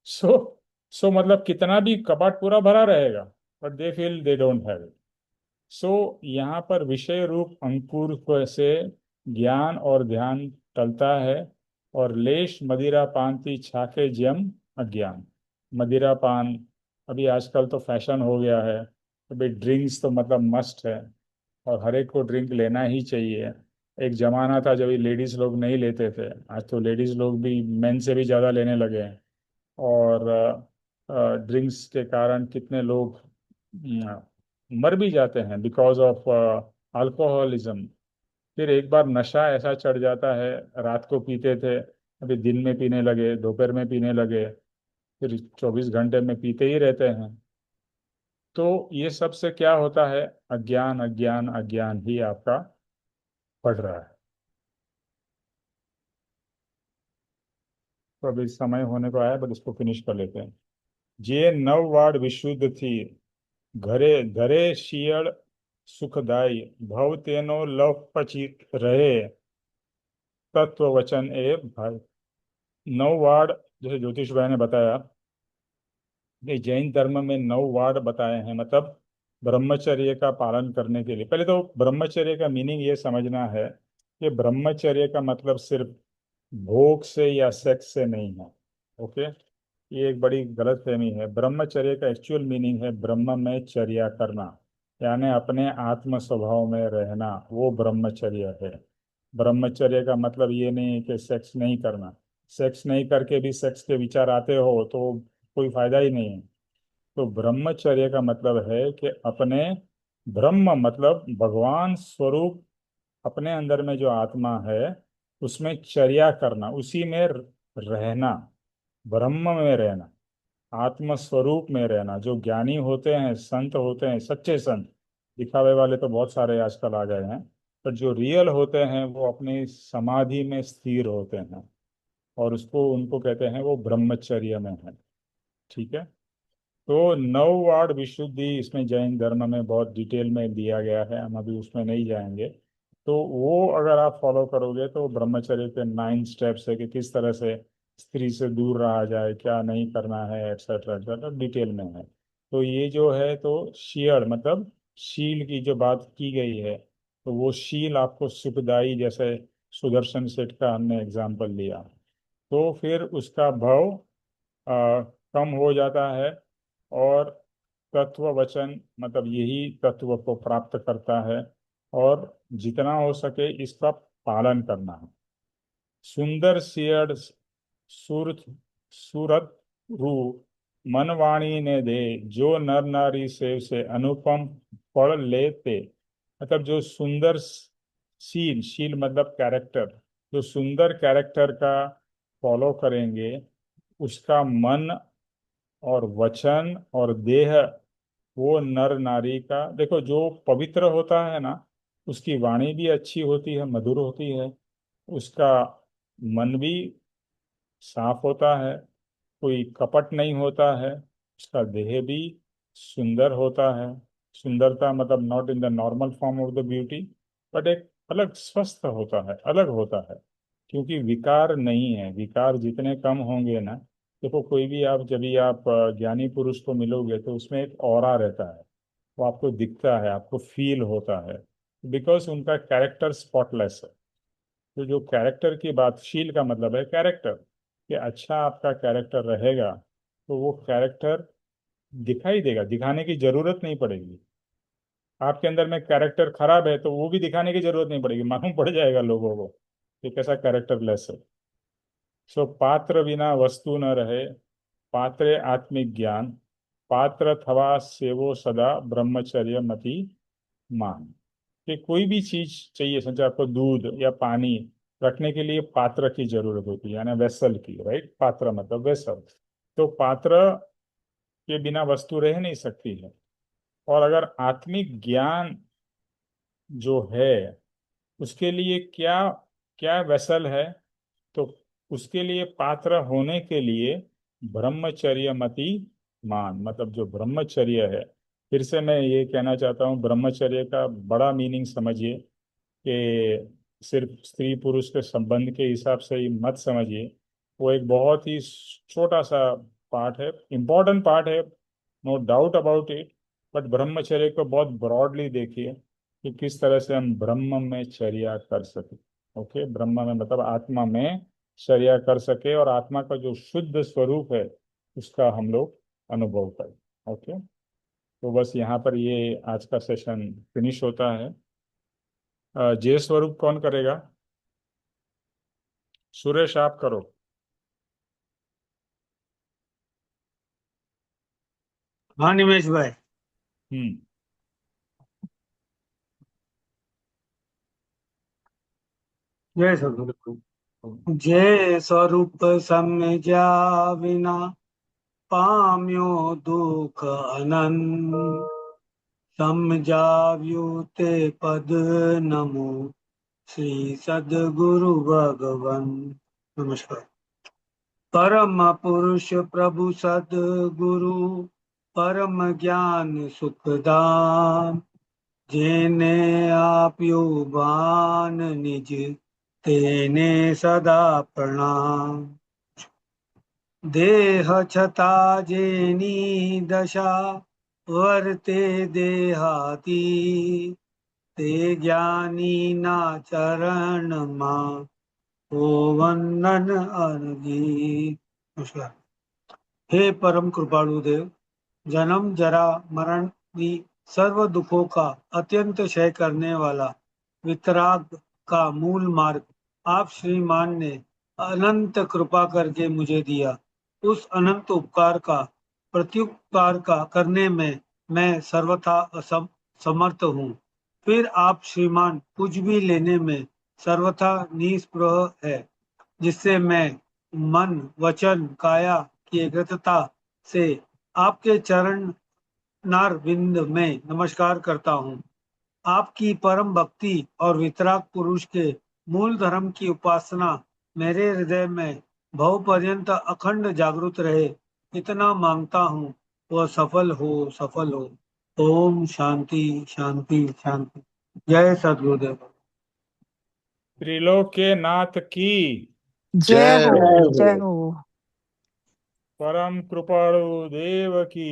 सो सो मतलब कितना भी कपाट पूरा भरा रहेगा, but they feel they don't have it. So यहाँ पर विषय रूप अंकुर को से ज्ञान और ध्यान टलता है, और लेश मदिरा पान छाके जम अज्ञान। मदिरा पान अभी आजकल तो फैशन हो गया है, अभी ड्रिंक्स तो मतलब मस्ट है, और हर एक को ड्रिंक लेना ही चाहिए। एक जमाना था जब लेडीज लोग नहीं लेते थे, आज तो लेडीज लोग भी मेन से भी ज़्यादा लेने लगे हैं। और ड्रिंक्स के कारण कितने लोग मर भी जाते हैं बिकॉज ऑफ अल्कोहलिज्म। फिर एक बार नशा ऐसा चढ़ जाता है, रात को पीते थे, अभी दिन में पीने लगे, दोपहर में पीने लगे, फिर 24 घंटे में पीते ही रहते हैं। तो ये सब से क्या होता है, अज्ञान अज्ञान अज्ञान ही आपका बढ़ रहा है। तो अभी समय होने को आया, बट इसको फिनिश कर लेते हैं। जे नव वाड विशुद्ध थी, घरे धरे शियड़ सुखदाई, भव तेनो लव पची रहे, तत्व वचन ए भाई। नौ वार्ड, जैसे ज्योतिष भाई ने बताया, ये जैन धर्म में 9 वार्ड बताए हैं, मतलब ब्रह्मचर्य का पालन करने के लिए। पहले तो ब्रह्मचर्य का मीनिंग ये समझना है कि ब्रह्मचर्य का मतलब सिर्फ भोग से या सेक्स से नहीं है। ओके। ये एक बड़ी गलतफहमी है। ब्रह्मचर्य का एक्चुअल मीनिंग है ब्रह्म में चर्या करना, यानी अपने आत्म स्वभाव में रहना, वो ब्रह्मचर्य है। ब्रह्मचर्य का मतलब ये नहीं है कि सेक्स नहीं करना। सेक्स नहीं करके भी सेक्स के विचार आते हो तो कोई फायदा ही नहीं है। तो ब्रह्मचर्य का मतलब है कि अपने ब्रह्म मतलब भगवान स्वरूप, अपने अंदर में जो आत्मा है उसमें चर्या करना, उसी में रहना, ब्रह्म में रहना, आत्म स्वरूप में रहना। जो ज्ञानी होते हैं, संत होते हैं, सच्चे संत, दिखावे वाले तो बहुत सारे आजकल आ गए हैं, पर जो रियल होते हैं वो अपनी समाधि में स्थिर होते हैं, और उसको उनको कहते हैं वो ब्रह्मचर्य में है। ठीक है। तो 9 वार्ड विशुद्धि इसमें जैन धर्म में बहुत डिटेल में दिया गया है, हम अभी उसमें नहीं जाएंगे। तो वो अगर आप फॉलो करोगे तो ब्रह्मचर्य के 9 स्टेप्स है कि किस तरह से स्त्री से दूर रहा जाए, क्या नहीं करना है, एक्सेट्रा एक्सेट्रा, डिटेल में है। तो ये जो है, तो शील मतलब शील की जो बात की गई है, तो वो शील आपको सुखदाई, जैसे सुदर्शन सेठ का हमने एग्जाम्पल लिया, तो फिर उसका भव कम हो जाता है। और तत्व वचन मतलब यही तत्व को प्राप्त करता है, और जितना हो सके इसका पालन करना है। सुंदर सियड़ सुरथ सूरत रूप मन वाणी ने दे, जो नर नारी सेव से अनुपम फल लेते। मतलब जो सुंदर शील, शील मतलब कैरेक्टर, जो सुंदर कैरेक्टर का फॉलो करेंगे, उसका मन और वचन और देह, वो नर नारी का, देखो जो पवित्र होता है ना, उसकी वाणी भी अच्छी होती है, मधुर होती है, उसका मन भी साफ होता है, कोई कपट नहीं होता है, उसका देह भी सुंदर होता है। सुंदरता मतलब not in the normal form of the beauty, but एक अलग स्वस्थ होता है, अलग होता है, क्योंकि विकार नहीं है। विकार जितने कम होंगे ना, देखो कोई भी आप, जब भी आप ज्ञानी पुरुष को मिलोगे तो उसमें एक ऑरा रहता है, वो आपको दिखता है, आपको फील होता है, बिकॉज उनका कैरेक्टर स्पॉटलेस है। तो जो कैरेक्टर की बात, शील का मतलब है कैरेक्टर, कि अच्छा आपका कैरेक्टर रहेगा तो वो कैरेक्टर दिखाई देगा, दिखाने की जरूरत नहीं पड़ेगी। आपके अंदर में कैरेक्टर खराब है तो वो भी दिखाने की जरूरत नहीं पड़ेगी, मालूम पड़ जाएगा लोगों को कि कैसा कैरेक्टर लेस है। सो पात्र बिना वस्तु न रहे, पात्रे आत्मिक ज्ञान, पात्र थवा सेवो सदा ब्रह्मचर्य मति मान। कि कोई भी चीज चाहिए, समझे आपको दूध या पानी रखने के लिए पात्र की जरूरत होती है, यानी वेसल की, राइट। पात्र मतलब वेसल। तो पात्र के बिना वस्तु रह नहीं सकती है। और अगर आत्मिक ज्ञान जो है, उसके लिए क्या क्या वेसल है, तो उसके लिए पात्र होने के लिए ब्रह्मचर्य मति मान, मतलब जो ब्रह्मचर्य है। फिर से मैं ये कहना चाहता हूँ, ब्रह्मचर्य का बड़ा मीनिंग समझिए, कि सिर्फ स्त्री पुरुष के संबंध के हिसाब से ही मत समझिए। वो एक बहुत ही छोटा सा पार्ट है, इम्पोर्टेंट पार्ट है, no doubt about it, but ब्रह्मचर्य को बहुत ब्रॉडली देखिए कि किस तरह से हम ब्रह्म में चर्या कर सके। ओके, ब्रह्म में मतलब आत्मा में चर्या कर सके, और आत्मा का जो शुद्ध स्वरूप है उसका हम लोग अनुभव करें। ओके, तो बस यहाँ पर ये आज का सेशन फिनिश होता है। जय स्वरूप कौन करेगा? सुरेश आप करो। हाँ निमेश भाई। हम्म। जय सद्गुरु। जय स्वरूप समझा बिना पाम्यो दुख अनंत, समझाव्यो ते पद नमो श्री सद्गुरु भगवन। नमस्कार। परम पुरुष प्रभु सद्गुरु, परम ज्ञान सुखदान, जेने आप्यो बान निज, तेने सदा प्रणाम। देह छता जेनी दशा, वर्ते देहाती, ते ज्ञानी ना चरण मा, ओ वंदन अरजी। नमस्कार। हे परम कृपालु देव, जन्म जरा मरण की सर्व दुखों का अत्यंत क्षय करने वाला वितराग का मूल मार्ग आप श्रीमान ने अनंत कृपा करके मुझे दिया। उस अनंत उपकार का प्रत्युपकार का करने में मैं सर्वथा समर्थ हूँ। फिर आप श्रीमान कुछ भी लेने में सर्वथा निष्प्रह है, जिससे मैं मन वचन काया की एकाग्रता से आपके चरण नार विंद में नमस्कार करता हूँ। आपकी परम भक्ति और वितराग पुरुष के मूल धर्म की उपासना मेरे हृदय में भव पर्यंत अखंड जागृत रहे, इतना मांगता हूँ। वह सफल हो, सफल हो। ओम शांति शांति शांति। जय सद्गुरुदेव। त्रिलोक के नाथ की, जय जय हो। हो। जय हो। परम कृपाणु देव की,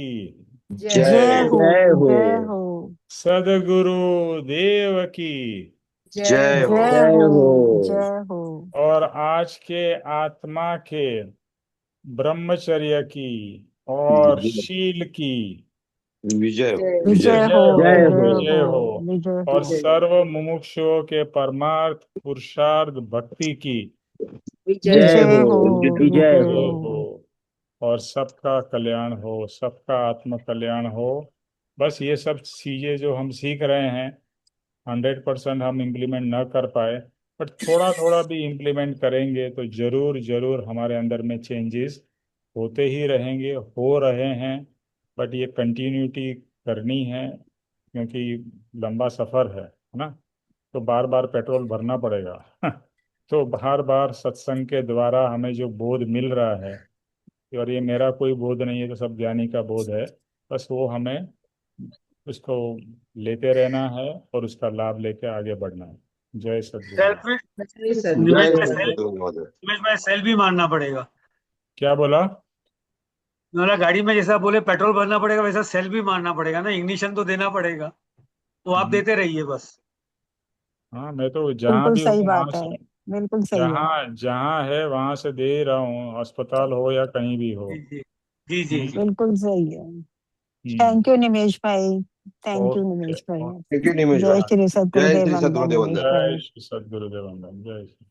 जय जय हो। जय हो। जय हो। सदगुरु देव की। जय हो। जय जय हो। हो। जय हो। और आज के आत्मा के ब्रह्मचर्य की और विजय शील की विजय हो। विजय विजय हो। हो। विजय हो, जय विजय हो। हो। विजय हो। विजय और हो। सर्व मुमुक्षुओं के परमार्थ पुरुषार्थ भक्ति की जय विजय हो। हो। विजय विजय हो। जय हो। हो। और सबका कल्याण हो, सबका आत्म कल्याण हो। बस ये सब चीज़ें जो हम सीख रहे हैं 100% हम इम्प्लीमेंट ना कर पाए, बट थोड़ा थोड़ा भी इम्प्लीमेंट करेंगे तो जरूर जरूर हमारे अंदर में चेंजेस होते ही रहेंगे, हो रहे हैं। बट ये कंटिन्यूटी करनी है, क्योंकि लंबा सफ़र है ना। तो बार बार पेट्रोल भरना पड़ेगा। तो बार बार सत्संग के द्वारा हमें जो बोध मिल रहा है, और ये मेरा कोई बोध नहीं है, तो सब ज्ञानी का बोध है, बस वो हमें उसको लेते रहना है और उसका लाभ लेके आगे बढ़ना है। जय सद्गुरु। सेल्फ जय निमेश सद्गुरु। भाई सेल्फ भी मारना पड़ेगा। क्या बोला? मतलब गाड़ी में जैसा बोले पेट्रोल भरना पड़ेगा, वैसा सेल भी मारना पड़ेगा ना, इग्निशन तो देना पड़ेगा। वो आप हम्म, देते रहिए बस। हाँ, मैं तो जहाँ बिल्कुल भी सही हूँ वहाँ बात है, से, बिल्कुल सही है। जहाँ जहाँ है वहाँ से दे ही रहा हूँ, अस्पताल हो या कहीं भी हो। जी जी जी जी। हम्म, बिल्कुल सही है। हम्म। थैंक यू निमेश भाई, थैंक यू ओके, निमेश भाई। ओके। थैंक यू निमेश जय भाई। श्री जय सद्गुरुदेव श्री वंदन सदगुरुदेव निमेश वंदन। जय भाई। श्री सद्गुरुदेव वंदन। जय श्री